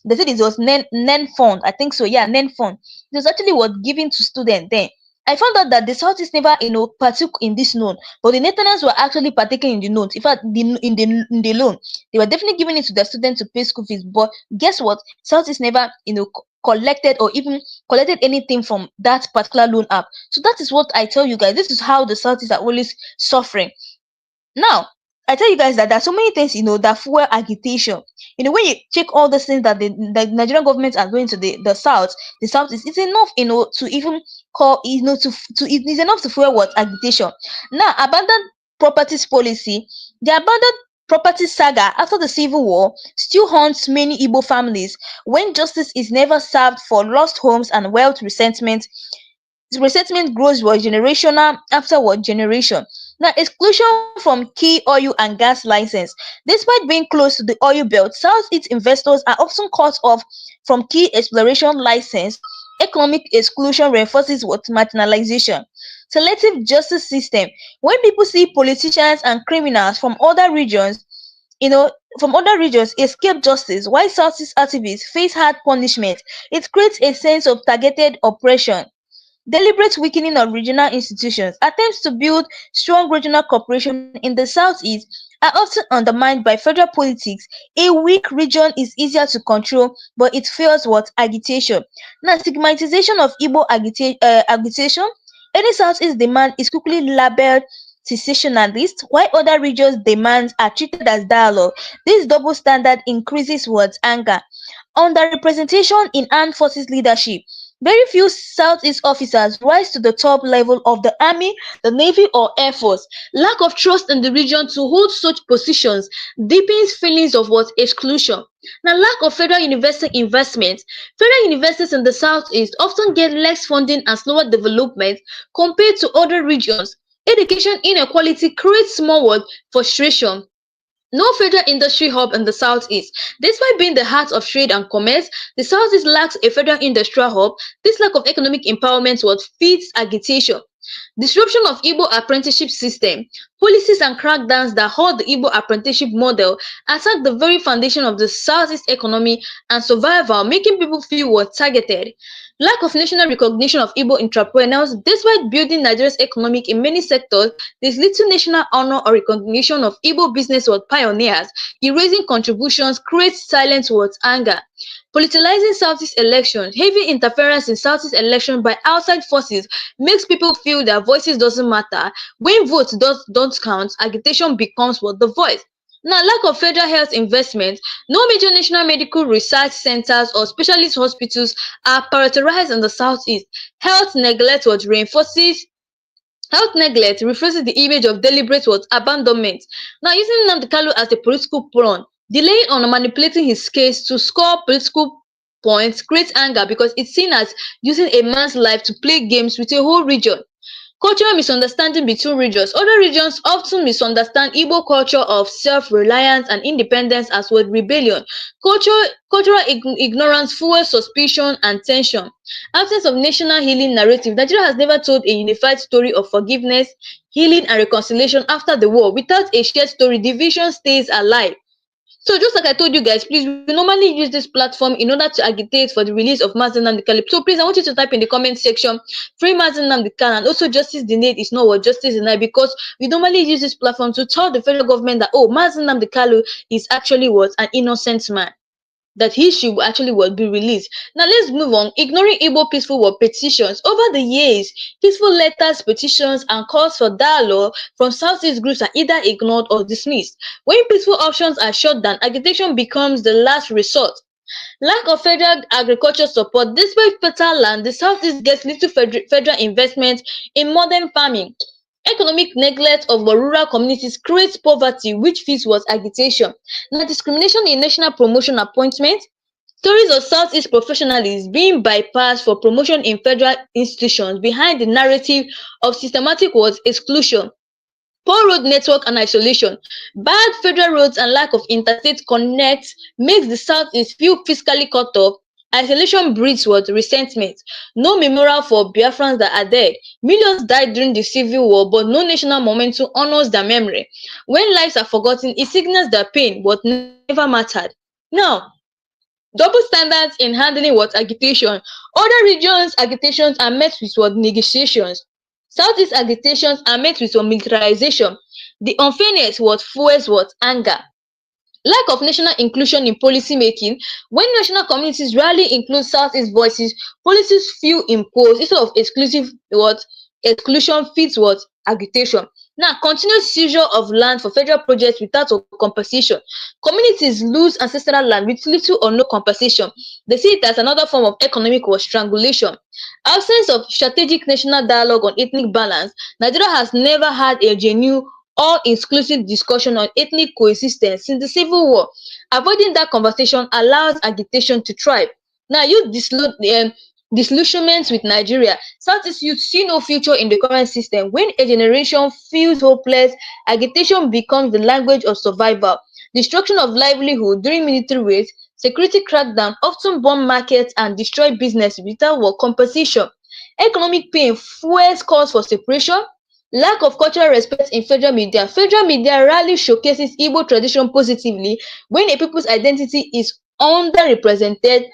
They said it was NEN fund. I think so. Yeah, NEN fund. It was actually what given to students then. I found out that the Southeast never, partook in this loan, but the Netherlands were actually partaking in the loans. In fact, in the loan, they were definitely giving it to their students to pay school fees. But guess what? Southeast never, collected or even collected anything from that particular loan app. So that is what I tell you guys. This is how the Southeast are always suffering. Now, I tell you guys that there are so many things, that fuel agitation. When you check all the things that the Nigerian government are doing to the South, the South is it's enough, to even call, it is enough to fuel what agitation. Now, abandoned properties policy, the abandoned property saga after the civil war still haunts many Igbo families when justice is never served for lost homes and wealth resentment grows what generational after what generation. Now, exclusion from key oil and gas license. Despite being close to the oil belt, Southeast investors are often cut off from key exploration license. Economic exclusion reinforces what marginalization. Selective justice system. When people see politicians and criminals you know, from other regions escape justice, while Southeast activists face hard punishment, it creates a sense of targeted oppression. Deliberate weakening of regional institutions. Attempts to build strong regional cooperation in the southeast are often undermined by federal politics. A weak region is easier to control, but it fails what agitation. Now, stigmatization of Igbo agitation. Any southeast demand is quickly labeled secessionalist, while other regions' demands are treated as dialogue. This double standard increases what anger. Underrepresentation in armed forces leadership. Very few Southeast officers rise to the top level of the Army, the Navy, or Air Force. Lack of trust in the region to hold such positions deepens feelings of what exclusion. Now, lack of federal university investment. Federal universities in the Southeast often get less funding and slower development compared to other regions. Education inequality creates more frustration. No federal industry hub in the Southeast. Despite being the heart of trade and commerce, the Southeast lacks a federal industrial hub. This lack of economic empowerment what feeds agitation. Disruption of Igbo apprenticeship system. Policies and crackdowns that hold the Igbo apprenticeship model attack the very foundation of the Southeast economy and survival, making people feel what targeted. Lack of national recognition of Igbo entrepreneurs. Despite building Nigeria's economic in many sectors, there's little national honor or recognition of Igbo business or pioneers. Erasing contributions creates silent towards anger. Politicizing Southeast elections. Heavy interference in Southeast election by outside forces makes people feel their voices doesn't matter. When votes don't count, agitation becomes what the voice. Now, lack of federal health investment. No major national medical research centers or specialist hospitals are prioritized in the Southeast. Health neglect reinforces the image of deliberate what abandonment. Now, using Nnamdi Kanu as a political pawn, delaying or manipulating his case to score political points creates anger because it's seen as using a man's life to play games with a whole region. Cultural misunderstanding between regions. Other regions often misunderstand Igbo culture of self-reliance and independence as word rebellion. Cultural ignorance fuels suspicion and tension. Absence of national healing narrative. Nigeria has never told a unified story of forgiveness, healing, and reconciliation after the war. Without a shared story, division stays alive. So just like I told you guys, please, we normally use this platform in order to agitate for the release of Mazi Nnamdi Kanu. So please, I want you to type in the comment section, free Mazi Nnamdi Kanu, and also justice denied is not what justice denied, because we normally use this platform to tell the federal government that, oh, Mazi Nnamdi Kanu is actually what an innocent man, that he should actually be released. Now let's move on. Ignoring Igbo peaceful war petitions. Over the years, peaceful letters, petitions, and calls for dialogue from Southeast groups are either ignored or dismissed. When peaceful options are shut down, agitation becomes the last resort. Lack of federal agriculture support. Despite fertile land, the Southeast gets little federal investment in modern farming. Economic neglect of the rural communities creates poverty, which feeds was agitation. Now, discrimination in national promotion appointment. Stories of Southeast professionals being bypassed for promotion in federal institutions behind the narrative of systematic was exclusion. Poor road network and isolation. Bad federal roads and lack of interstate connect makes the Southeast feel fiscally cut off. Isolation breeds what? Resentment. No memorial for Biafrans that are dead. Millions died during the civil war, but no national momentum honors their memory. When lives are forgotten, it signals their pain, but never mattered. Now, double standards in handling what? Agitation. Other regions' agitations are met with what? Negotiations. Southeast agitations are met with what? Militarization. The unfairness what? Fuels what? Anger. Lack of national inclusion in policy making. When national communities rarely include Southeast voices, policies feel imposed instead of exclusive what? Exclusion feeds what? Agitation. Now, continuous seizure of land for federal projects without a compensation. Communities lose ancestral land with little or no compensation. They see it as another form of economic or strangulation. Absence of strategic national dialogue on ethnic balance. Nigeria has never had a genuine all-inclusive discussion on ethnic coexistence since the Civil War. Avoiding that conversation allows agitation to thrive. Now, disillusionment with Nigeria. Southeast youth see no future in the current system. When a generation feels hopeless, agitation becomes the language of survival. Destruction of livelihood during military raids, security crackdown often bomb markets and destroy business without what compensation. Economic pain fuels calls for separation. Lack of cultural respect in federal media. Federal media rarely showcases Igbo tradition positively. When a people's identity is underrepresented,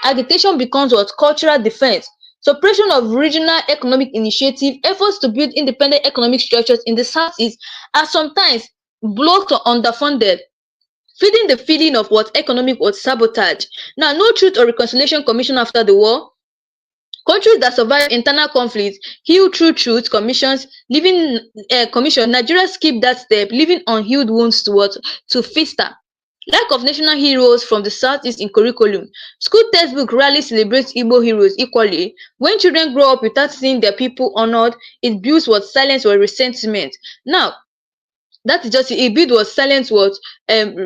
agitation becomes what? Cultural defense. Suppression of regional economic initiative. Efforts to build independent economic structures in the Southeast are sometimes blocked or underfunded, feeding the feeling of what? Economic what? Sabotage. Now, no truth or reconciliation commission after the war. Countries that survive internal conflicts heal through truth commissions, leaving commission. Nigeria skipped that step, leaving unhealed wounds to what? To fester. Lack of national heroes from the Southeast in curriculum. School textbook rarely celebrates Igbo heroes equally. When children grow up without seeing their people honored, it builds what? Silence or resentment. Now, that is just it. A bid was silent what?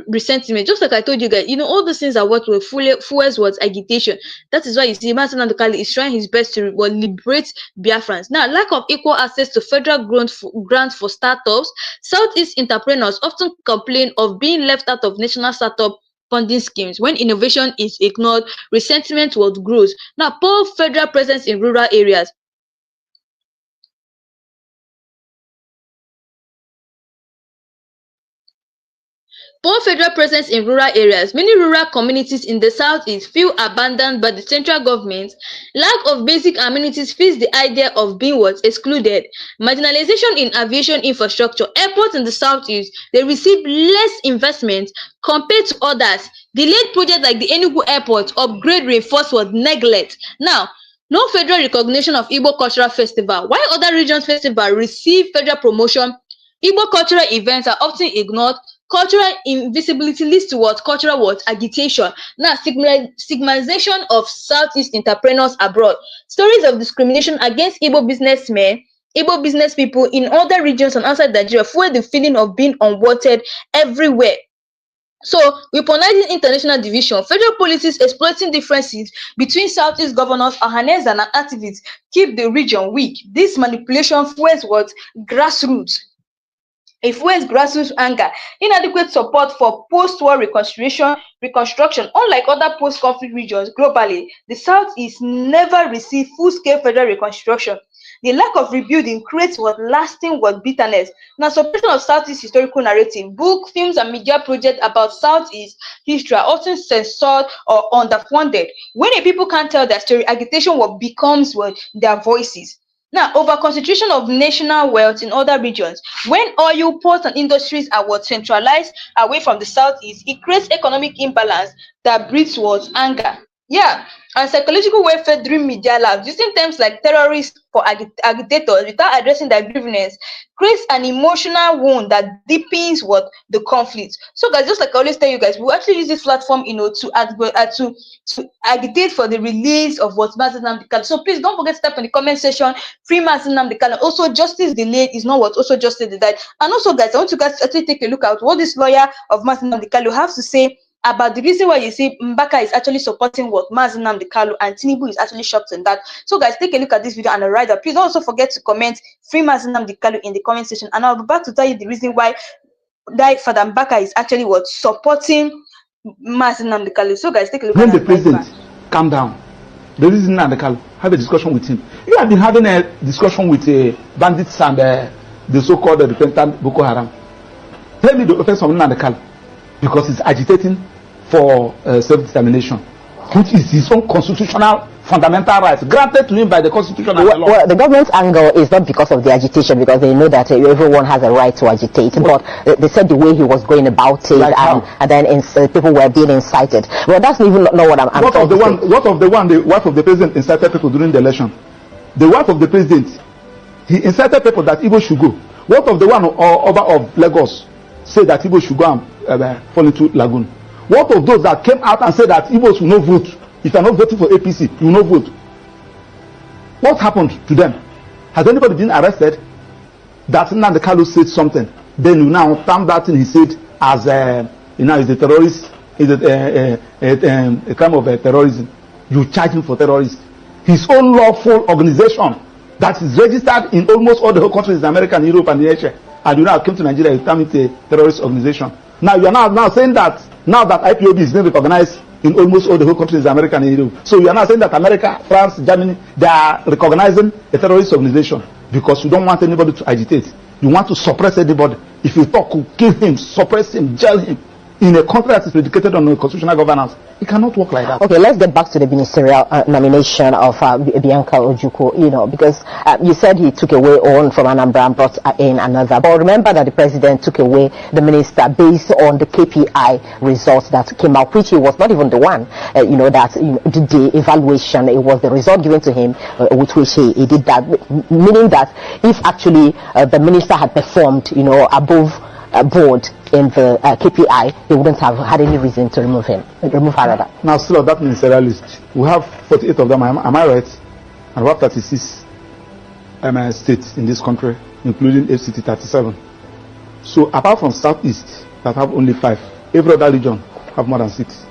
Resentment. Just like I told you guys, all those things are what will fuels what? Agitation. That is why you see Martin Andukali is trying his best to liberate Biafrans. Now, lack of equal access to federal grants for startups. Southeast entrepreneurs often complain of being left out of national startup funding schemes. When innovation is ignored, resentment what grows. Now, poor federal presence in rural areas. Poor federal presence in rural areas. Many rural communities in the southeast feel abandoned by the central government. Lack of basic amenities fits the idea of being what? Excluded. Marginalization in aviation infrastructure. Airports in the southeast, they receive less investment compared to others. Delayed projects like the Enugu Airport upgrade reinforce what? Neglect. Now, no federal recognition of Igbo cultural festival. While other regions' festival receive federal promotion, Igbo cultural events are often ignored. Cultural invisibility leads to what? Cultural what? Agitation. Now, stigmatization of Southeast entrepreneurs abroad. Stories of discrimination against Igbo businessmen, Igbo business people in other regions and outside Nigeria fuel the feeling of being unwanted everywhere. So, weaponizing international division, federal policies exploiting differences between Southeast governors, Ohanese and activists keep the region weak. This manipulation fuels what? Grassroots. It fuels grassroots anger. Inadequate support for post-war reconstruction. Unlike other post-conflict regions globally, the Southeast never received full-scale federal reconstruction. The lack of rebuilding creates what? Lasting what? Bitterness. Now, suppression of Southeast historical narrative. Book, films, and media projects about Southeast history are often censored or underfunded. When a people can't tell their story, agitation what becomes what? Their voices. Now, over-concentration of national wealth in other regions. When oil, ports, and industries are what? Centralized away from the southeast, it creates economic imbalance that breeds what? Anger. Yeah, and psychological welfare during media labs, using terms like terrorists for agitators without addressing their grievances creates an emotional wound that deepens what? The conflict. So, guys, just like I always tell you guys, we actually use this platform, to agitate for the release of what? Martin Nnamdi Kanu. So please don't forget to type in the comment section, free Martin Nnamdi Kanu. Also, justice delayed is not what? Also justice denied. And also, guys, I want you guys to actually take a look at what this lawyer of Martin Nnamdi Kanu have to say about the reason why you see Mbaka is actually supporting what Nnamdi Kanu and Tinubu is actually shocked in that. So guys, take a look at this video and write that. Please don't also forget to comment free Nnamdi Kanu in the comment section, and I'll be back to tell you the reason why Father Mbaka is actually what supporting Nnamdi Kanu. So guys, take a look when at the president calm down. The reason Nnamdi Kanu have a discussion with him. You have been having a discussion with bandits and the so-called repentant Boko Haram. Tell me the offense of Nnamdi Kanu, because he's agitating for self-determination, which is his own constitutional fundamental rights granted to him by the Constitution and the law. Well, the government's anger is not because of the agitation, because they know that everyone has a right to agitate. But they said the way he was going about it, like and then people were being incited. Well, that's even not what I'm what of the one the wife of the president incited people during the election? The wife of the president, he incited people that Igbo should go. What of the one Oba of Lagos said that Igbo should go and fall into lagoon? What of those that came out and said that Igbos will not vote? If you are not voting for APC, you will not vote. What happened to them? Has anybody been arrested? That Nnamdi Kanu said something, then you now term that thing he said as is a terrorist, is a crime of terrorism. You charge him for terrorism. His own lawful organization that is registered in almost all the whole countries in America and Europe and Asia, and you now came to Nigeria, you term it a terrorist organization. Now you are now saying that now that IPOB is being recognized in almost all the whole countries in America and Europe. So you are now saying that America, France, Germany, they are recognizing a terrorist organization because you don't want anybody to agitate. You want to suppress anybody. If you talk, kill him, suppress him, jail him. In a country that is predicated on constitutional governance, it cannot work like that. Okay, let's get back to the ministerial nomination of Bianca Ojukwu, because you said he took away one from Anambra and brought in another. But remember that the president took away the minister based on the KPI results that came out, which he was not even the one, that did the evaluation. It was the result given to him with which he did that, meaning that if actually the minister had performed, above board in the KPI, they wouldn't have had any reason to remove her rather. Now, still on that ministerial list, we have 48 of them, am I right? And we have 36 states in this country, including FCT 37. So, apart from Southeast, that have only 5, every other region have more than 6,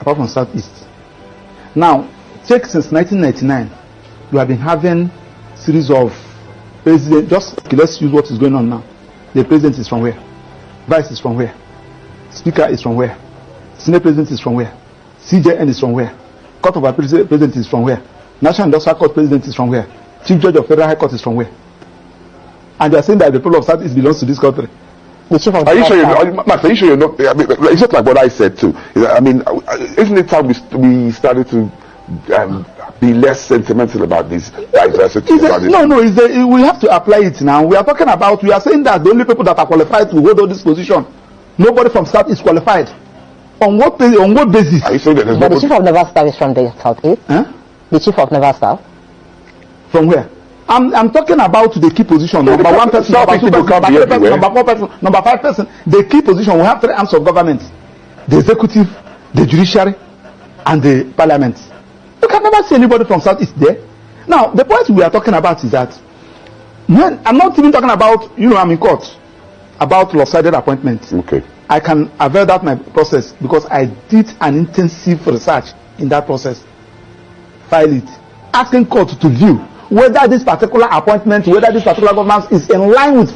apart from Southeast. Now, check since 1999, we have been having series of presidents. Let's use what is going on now. The president is from where? Vice is from where? Speaker is from where? Senate President is from where? CJN is from where? Court of Appeal President is from where? National Industrial Court President is from where? Chief Judge of Federal High Court is from where? And they are saying that the people of Southeast belongs to this country. Are you sure you're not? I mean, it's just like what I said too. I mean, isn't it time we started to be less sentimental about this diversity? We have to apply it now. We are saying that the only people that are qualified to hold all this position, nobody from South is qualified. On what basis? Are you saying that there's the chief of Naval Staff is from the Southeast? Huh? The chief of Naval Staff? From where? I'm talking about the key position. So number 1 person, number 2 person, number 3 person, number 4 person, number 5 person. The key position. We have 3 arms of government: the executive, the judiciary, and the parliament. You can never see anybody from Southeast there. Now, the point we are talking about is that I'm not even talking about, I'm in court about lopsided appointments. Okay. I can avail that my process because I did an intensive research in that process. File it, asking court to view whether this particular appointment, whether this particular governance is in line with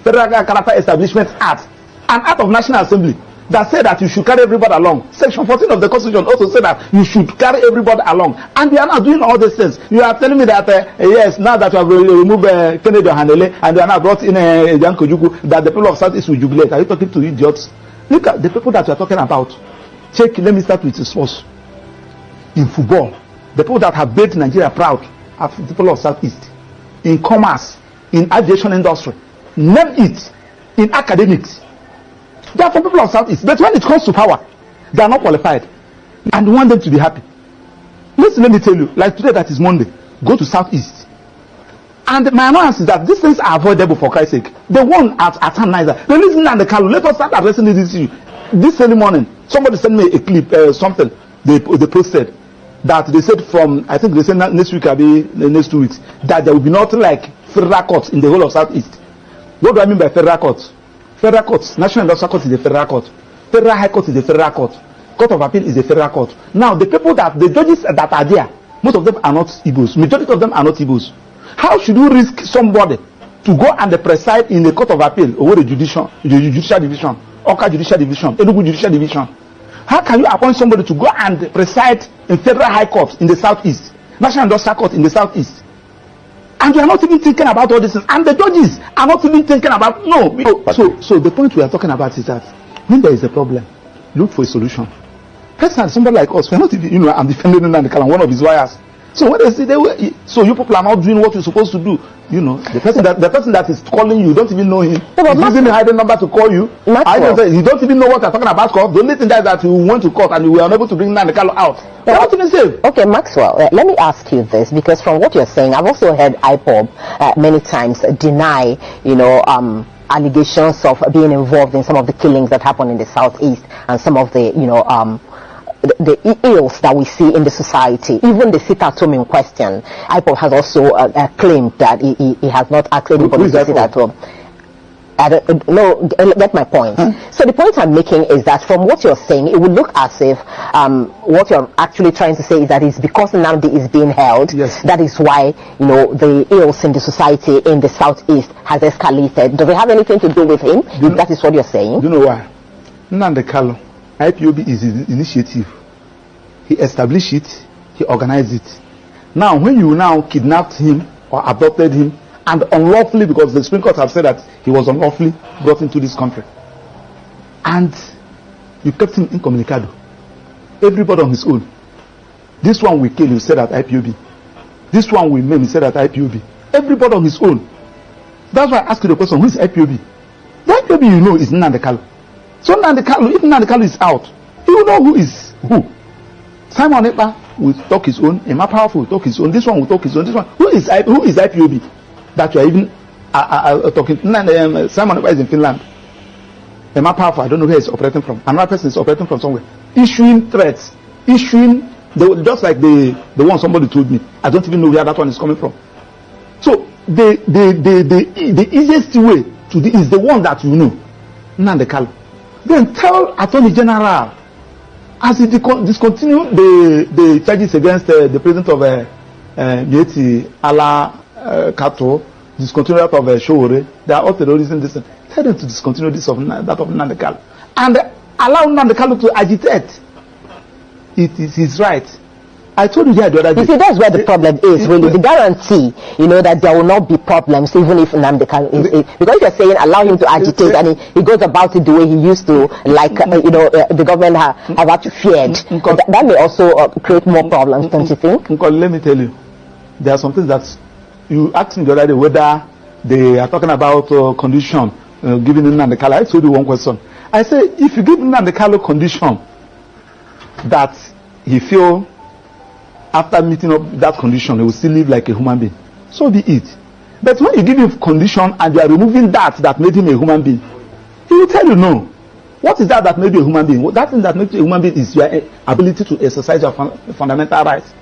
Federal Character Establishment Act, an act of National Assembly that said that you should carry everybody along. Section 14 of the Constitution also said that you should carry everybody along. And they are not doing all these things. You are telling me that, yes, now that you have removed Kennedy Handele and they are now brought in Bianca Ojukwu, that the people of Southeast will jubilate. Are you talking to idiots? Look at the people that you are talking about. Check, let me start with the source. In football, the people that have made Nigeria proud are the people of Southeast. In commerce, in aviation industry, name it. In academics, they are from people of Southeast. But when it comes to power, they are not qualified. And we want them to be happy. Listen, let me tell you, like today that is Monday, go to Southeast. And my annoyance is that these things are avoidable for Christ's sake. They won at Nnamdi. The reason Nnamdi Kanu, let us start addressing this issue. This early morning, somebody sent me a clip, something they posted, that they said I think they said next week, or the next 2 weeks, that there will be nothing like federal courts in the whole of Southeast. What do I mean by federal courts? Federal courts, National Industrial Court is the federal court. Federal High Court is a federal court. Court of Appeal is a federal court. Now, the judges that are there, most of them are not Igbos. Majority of them are not Igbos. How should you risk somebody to go and preside in the Court of Appeal over the judicial division, Oka Judicial Division, Enugu Judicial Division? How can you appoint somebody to go and preside in Federal High Court in the Southeast, National Industrial Court in the Southeast? And you are not even thinking about all this, and the judges are not even thinking about So the point we are talking about is that when there is a problem, look for a solution. Personally, somebody like us, we're not even, I'm defending Nnamdi Kanu, one of his lawyers. So when they say so you people are not doing what you're supposed to do, the person that is calling you, don't even know him. He's using a hidden number to call you. You don't even know what they're talking about. The only thing that you went to court and you were unable to bring Nnamdi Kanu out. They're not even safe. Okay, Maxwell, let me ask you this, because from what you're saying, I've also heard IPOB many times deny, allegations of being involved in some of the killings that happen in the Southeast and some of the, the ills that we see in the society. Even the sit-at-home in question, IPOB has also claimed that he has not asked anybody to sit at home. I don't know, get my point. So the point I'm making is that from what you're saying, it would look as if what you're actually trying to say is that it's because Nnamdi is being held, that is why, the ills in the society in the Southeast has escalated. Does it have anything to do with him? That is what you're saying? You know why? Nnamdi Kanu, IPOB is his initiative. He established it, he organized it. Now, when you now kidnapped him or abducted him, and unlawfully, because the Supreme Court have said that he was unlawfully brought into this country, and you kept him incommunicado, everybody on his own. This one we kill, you said at IPOB. This one we maim, you said at IPOB. Everybody on his own. That's why I ask you the question, who is IPOB? The IPOB is Nnamdi Kanu. So Nnamdi Kanu, if Nnamdi Kanu is out, you will know who is who. Simon Ekpa will talk his own, Emma Powerful will talk his own, this one will talk his own, this one. Who is IPOB? That you are even talking. Simon Ekpa is in Finland. Emma Powerful, I don't know where he's operating from. Another person is operating from somewhere. Issuing threats. Just like the one somebody told me. I don't even know where that one is coming from. So the easiest way to do is the one that you know. Nnamdi Kanu. Then tell Attorney General, as he discontinue the charges against the president of Mieti Allah Kato, discontinue that of Showore, they are all terrorism. Tell them to discontinue that of Nnamdi Kanu, and allow Nnamdi Kanu to agitate. It is his right. I told you the other day. You see, that's where the problem is, really. The guarantee, that there will not be problems, even if Nnamdi Kanu is, because you're saying allow him to agitate, and he goes about it the way he used to, like, the government have actually feared. That may also create more problems, don't you think? Let me tell you, there are some things that you asked me the other day whether they are talking about condition giving Nnamdi Kanu. I told you one question. I say, if you give Nnamdi Kanu condition that he feel after meeting up that condition, he will still live like a human being, so be it. But when you give him condition and you are removing that made him a human being, he will tell you no. What is that made you a human being? That thing that makes you a human being is your ability to exercise your fundamental rights.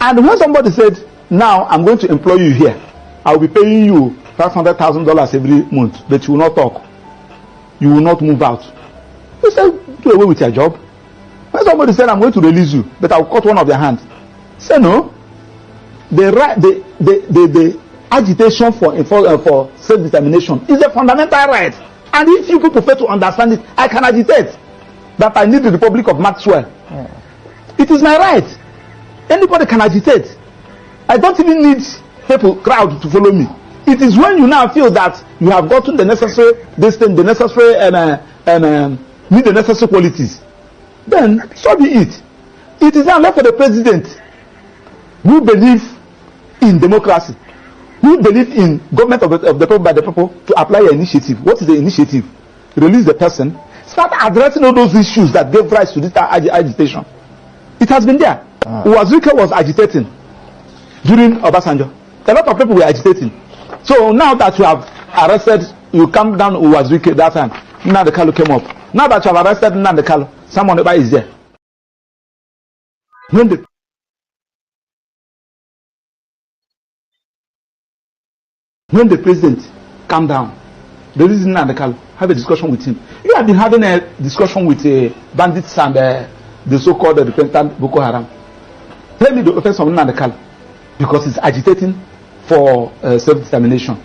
And when somebody said, now I'm going to employ you here, I will be paying you $500,000 every month, but you will not talk, you will not move out, you say, do away with your job. When somebody said, I'm going to release you, but I'll cut one of their hands, say no. The agitation for self-determination is a fundamental right. And if you people fail to understand it, I can agitate that I need the Republic of Maxwell. It is my right. Anybody can agitate. I don't even need crowd to follow me. It is when you now feel that you have gotten the necessary need the necessary qualities, then so be it. It is now left for the president, who believe in democracy, who believe in government of the people by the people, to apply an initiative. What is the initiative? Release the person, start addressing all those issues that gave rise to this agitation. It has been there. Uwazirike was agitating during Obasanjo. A lot of people were agitating. So now that you have arrested, you come down Uwazirike that time, Nnamdi Kanu came up. Now that you have arrested Nnamdi Kanu, someone is there. When the president calm down, The reason Nnamdi Kanu, have a discussion with him. You have been having a discussion with bandits and the so-called repentant Boko Haram. Tell me the offense of Nnamdi Kanu, because he's agitating for self-determination,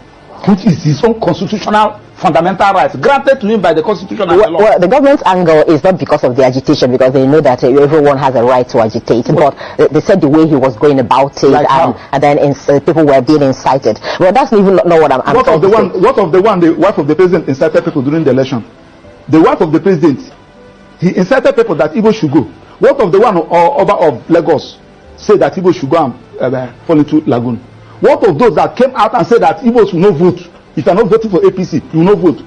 which is his own constitutional fundamental rights granted to him by the constitution and the law. Well, the government's angle is not because of the agitation, because they know that everyone has a right to agitate, but they said the way he was going about it, like and then people were being incited. Well, that's even not what I'm what of the one the wife of the president incited people during the election? The wife of the president, he incited people that Igbo should go. What of the one Oba of Lagos said that Igbo should go and fall into lagoon? What of those that came out and said that Igbos will not vote? If you are not voting for APC, you will not vote.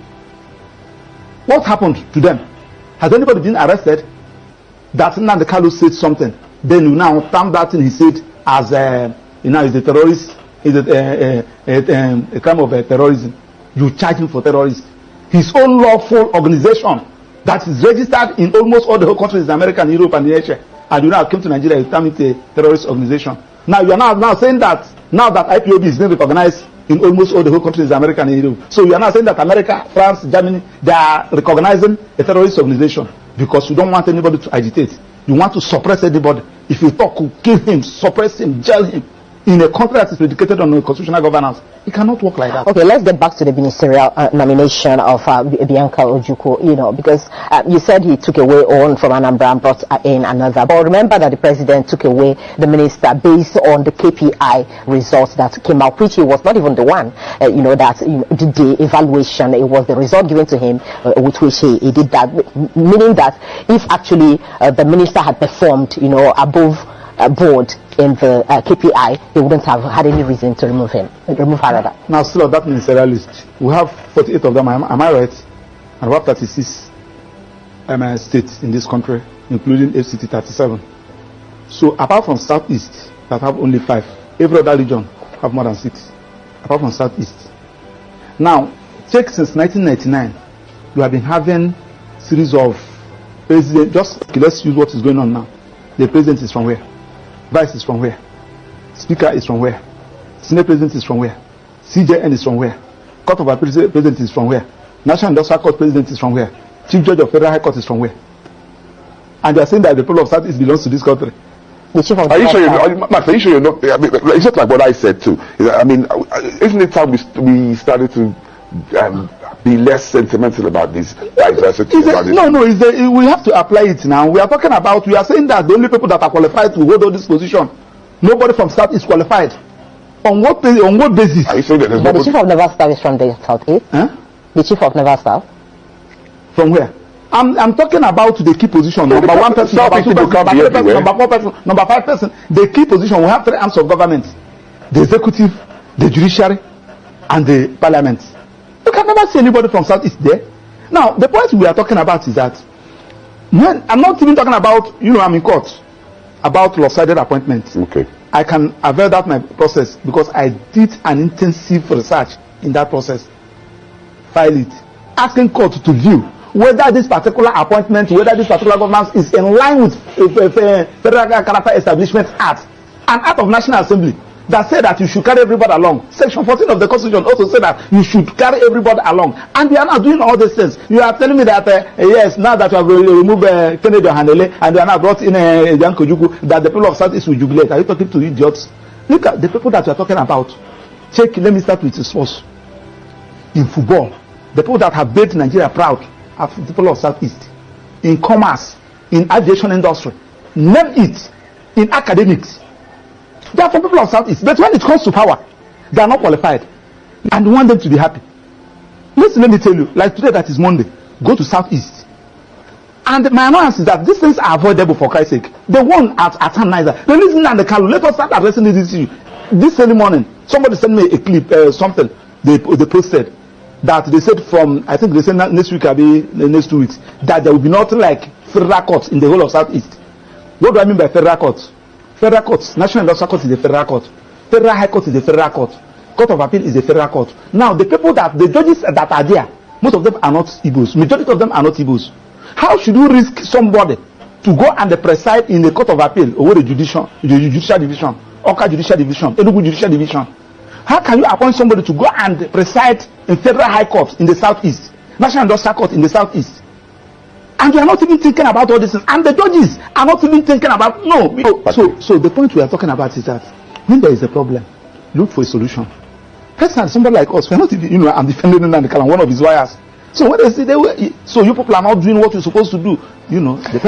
What happened to them? Has anybody been arrested? That Nnamdi Kanu said something, then you now term that thing he said as is a terrorist, is a crime of terrorism. You charge him for terrorism. His own lawful organization that is registered in almost all the whole countries in America and Europe and Asia, and you now came to Nigeria, you term it a terrorist organization. Now you are now saying that now that IPOB is being recognized in almost all the whole countries in America and Europe, so you are now saying that America, France, Germany, they are recognizing a terrorist organization because you don't want anybody to agitate. You want to suppress anybody. If you talk, you kill him, suppress him, jail him. In a country that is predicated on constitutional governance, it cannot work like that. Okay, let's get back to the ministerial nomination of Mbaka Ojukwu, because you said he took away one from Anambra and brought in another. But remember that the president took away the minister based on the KPI results that came out, which he was not even the one, that did the evaluation. It was the result given to him, with which he did that, meaning that if actually the minister had performed, above board in the KPI, he wouldn't have had any reason to remove her rather. Now, still on that ministerial list, we have 48 of them, am I right? And we have 36 states in this country, including FCT 37. So, apart from Southeast, that have only 5, every other region have more than 6, apart from Southeast. Now, check since 1999, we have been having series of presidents. Let's use what is going on now. The president is from where? Vice is from where? Speaker is from where? Senate President is from where? CJN is from where? Court of Appeal President is from where? National Industrial Court President is from where? Chief Judge of Federal High Court is from where? And they are saying that the people of Southeast belongs to this country. Are you sure? Max, are you sure you're not? It's just like what I said too. I mean, isn't it time we started to be less sentimental about this diversity? We have to apply it now. We are saying that the only people that are qualified to hold this position, nobody from South is qualified. On what basis? Are you saying that the chief of Naval Staff is from the Southeast? Huh? The chief of Naval Staff? From where? I'm talking about the key position. Number 1 person, number 2 person, number 3 person, number 4 person, number 5 person. The key position, we have 3 arms of government: the executive, the judiciary, and the parliament. You can never see anybody from Southeast there. Now, the point we are talking about is that I'm not even talking about, I'm in court about lopsided appointments. Okay. I can avail that my process because I did an intensive research in that process. File it, asking court to view whether this particular appointment, whether this particular government is in line with Federal Character Establishment Act, an act of National Assembly that said that you should carry everybody along. Section 14 of the Constitution also said that you should carry everybody along. And they are not doing all these things. You are telling me that, yes, now that you have removed Kennedy Hanele and they are now brought in Mbaka Ojukwu, that the people of Southeast will jubilate. Are you talking to idiots? Look at the people that you are talking about. Let me start with the source. In football, the people that have made Nigeria proud are the people of Southeast. In commerce, in aviation industry, name it. In academics, they are from people of Southeast. But when it comes to power, they are not qualified. And we want them to be happy. Listen, let me tell you, like today that is Monday, go to Southeast. And my annoyance is that these things are avoidable for Christ's sake. The one at Niger, the reason Nnamdi Kanu, let us start addressing this issue. This early morning, somebody sent me a clip, something they posted, that they said I think they said next week, the next 2 weeks, that there will be nothing like federal courts in the whole of Southeast. What do I mean by federal courts? Federal courts, National Industrial Court is a federal court. Federal High Court is a federal court. Court of Appeal is a federal court. Now, the judges that are there, most of them are not Igbos. Majority of them are not Igbos. How should you risk somebody to go and preside in the Court of Appeal over the judicial division, Oka Judicial Division, Enugu Judicial Division? How can you appoint somebody to go and preside in federal high courts in the southeast, national industrial court in the southeast? And you are not even thinking about all this, and the judges are not even thinking about So the point we are talking about is that when there is a problem, look for a solution. Personally, somebody like us, we are not even, I'm defending Nnamdi Kanu, one of his lawyers. So when they say so you people are not doing what you're supposed to do, the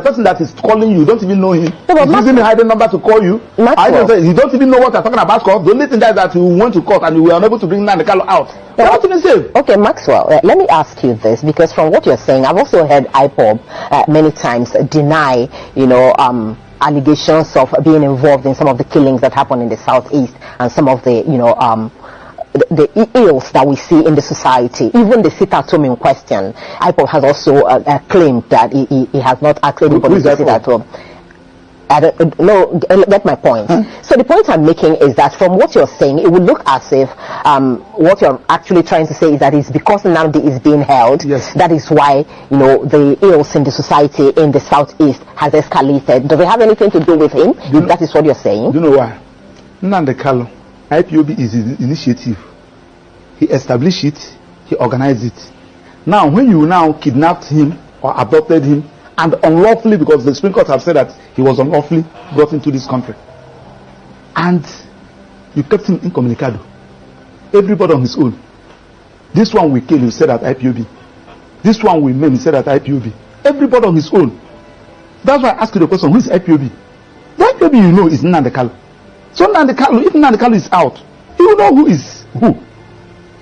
person that is calling you, don't even know him. He's using a hidden number to call you. You don't even know what they're talking about. The only thing that you want to court and you were unable to bring Nnamdi Kanu out. They're not even safe. Okay, Maxwell, let me ask you this, because from what you're saying, I've also heard IPOB many times deny, allegations of being involved in some of the killings that happen in the southeast and some of the, the ills that we see in the society. Even the sit-at-home in question, IPOB has also claimed that he has not asked anybody to sit at home. I don't know, get my point. So the point I'm making is that from what you're saying, it would look as if what you're actually trying to say is that it's because Nnamdi is being held, yes, that is why, the ills in the society in the southeast has escalated. Does it have anything to do with him? That is what you're saying? Do you know why? Nnamdi Kanu, IPOB is his initiative. He established it, he organized it. Now, when you now kidnapped him or adopted him, and unlawfully, because the Supreme Court have said that he was unlawfully brought into this country, and you kept him incommunicado, everybody on his own. This one we kill, you said at IPOB. This one we maim, you said at IPOB. Everybody on his own. That's why I asked you the question, who is IPOB? The IPOB is Nnamdi Kanu. So Nnamdi Kanu, if Nnamdi Kanu is out, he will know who is who.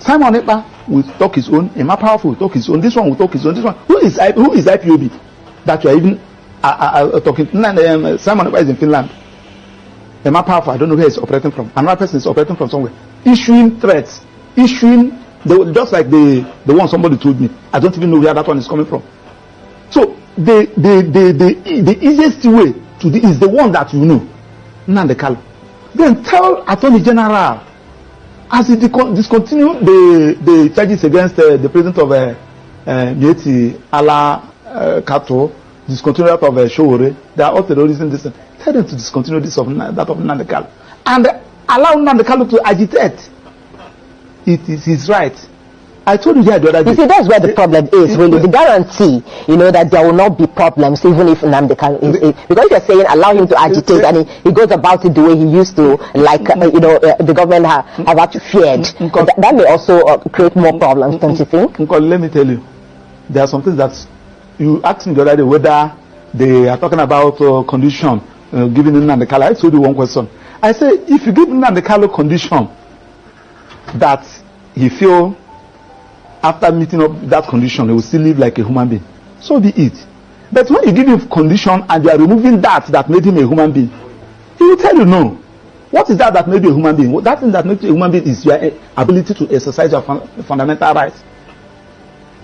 Simon Ekpa will talk his own, Emma Powerful will talk his own, this one will talk his own, this one. Who is IPOB? That you are even talking. Simon Ekpa is in Finland. Emma Powerful, I don't know where he's operating from. Another person is operating from somewhere. Issuing threats. Just like the one somebody told me. I don't even know where that one is coming from. So the easiest way to do is the one that you know. Nnamdi Kanu. Then tell Attorney General, as he discontinue the charges against the president of Mieti Ala Kato, discontinue that of Showore, they are all terrorism. Tell them to discontinue that of Nnamdi Kanu, and allow Nnamdi Kanu to agitate. It is his right. I told you here the other day. You see, that's where the problem is, really. The guarantee, that there will not be problems, even if Nnamdi Kanu is, because you're saying allow him to agitate, and he goes about it the way he used to, like, the government have actually feared. That may also create more problems, don't you think? Let me tell you, there are some things that you asked me the other day whether they are talking about condition given Nnamdi Kanu. I told you one question. I say, if you give Nnamdi Kanu condition that he feel after meeting up that condition, he will still live like a human being, so be it. But when you give him condition and you are removing that made him a human being, he will tell you no. What is that made you a human being? That thing that makes you a human being is your ability to exercise your fundamental rights.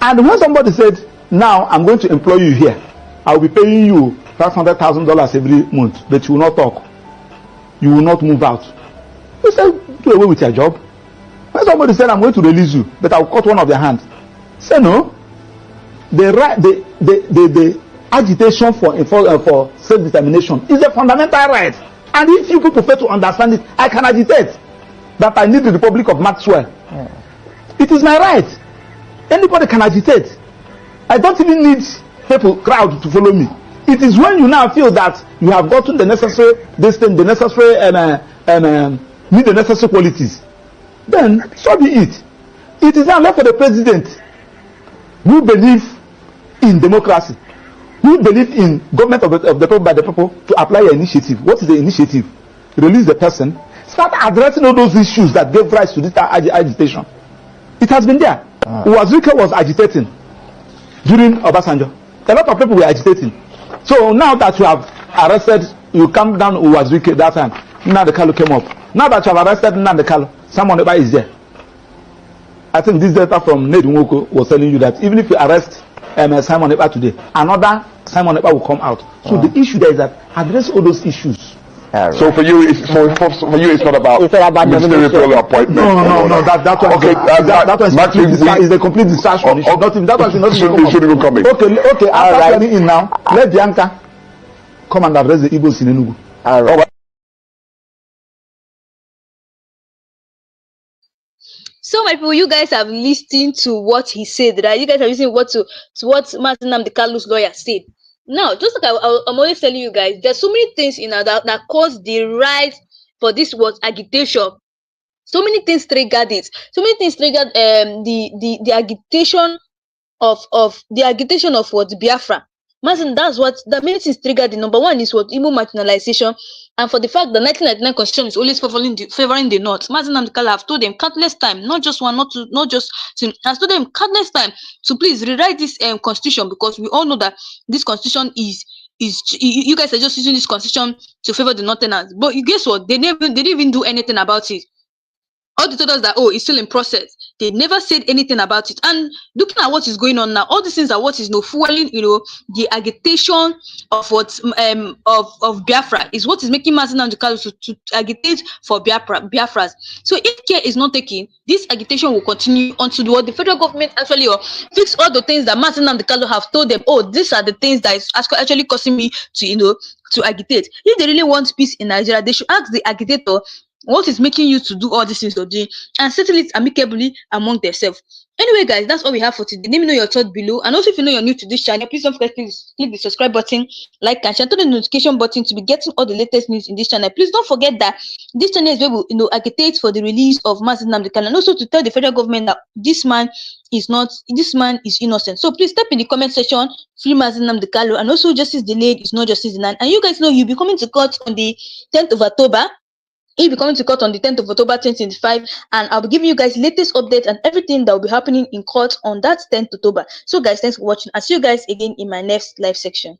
And when somebody said, now I'm going to employ you here, I will be paying you $500,000 every month, but you will not talk, you will not move out, you say, do away with your job. When somebody said, I'm going to release you, but I'll cut one of your hands, say no. The agitation for self-determination is a fundamental right. And if you people fail to understand it, I can agitate that I need the Republic of Maxwell. It is my right. Anybody can agitate. I don't even need crowd to follow me. It is when you now feel that you have gotten the necessary need the necessary qualities, then so be it. It is now left for the president, who believe in democracy, who believe in government of the people by the people, to apply your initiative. What is the initiative? Release the person. Start addressing all those issues that gave rise to this agitation. It has been there. Uwazirike was agitating during Obasanjo. A lot of people were agitating. So now that you have arrested, you come down Uwazirike that time. Nnamdi Kanu came up. Now that you have arrested Nnamdi Kanu, Simon Ekpa is there. I think this data from Ned Nwoko was telling you that even if you arrest Simon Ekpa today, another Simon Ekpa will come out. So the issue there is that address all those issues. So for you, it's not about ministerial appointment. No. That one. Okay, that one is a complete distraction. That one should not come in. Okay. After turning in now, let Bianca come and address the Igbos in Enugu. All right. So my people, you guys have listened to what he said, right? You guys have listened to what Martin Nnamdi Kanu's lawyer said. Now, just like I'm always telling you guys, there's so many things in that caused the rise for this was agitation. So many things triggered it. So many things triggered the agitation of what Biafra. Imagine that's what the many things triggered. The number one is what Igbo marginalization, and for the fact the 1999 constitution is always favoring the North. Imagine Nnamdi have told them countless time, not just one, not two, not just two, has told them countless time to please rewrite this constitution, because we all know that this constitution is you guys are just using this constitution to favor the Northerners. But guess what? They didn't even do anything about it. All they told us that, oh, it's still in process. They never said anything about it. And looking at what is going on now, all these things are what is fueling, the agitation of what of Biafra is what is making Martin Nnamdi Kanu to agitate for Biafras. So if care is not taken, this agitation will continue until the federal government actually fix all the things that Martin Nnamdi Kanu have told them. Oh, these are the things that is actually causing me to agitate. If they really want peace in Nigeria, they should ask the agitator what is making you to do all these things you're doing, and settle it amicably among themselves. Anyway, guys, that's all we have for today. Let me know your thoughts below. And also, if you know you're new to this channel, please don't forget to click the subscribe button, like and share, turn on the notification button to be getting all the latest news in this channel. Please don't forget that this channel is where we agitate for the release of Martin Nnamdi Kanu, and also to tell the federal government that this man is innocent. So please type in the comment section, free Martin Nnamdi Kanu, and also justice delayed is not justice denied. And you guys know you'll be coming to court on the 10th of October. He'll be coming to court on the 10th of October 2025, and I'll be giving you guys latest updates and everything that will be happening in court on that 10th October. So guys, thanks for watching. I'll see you guys again in my next live section.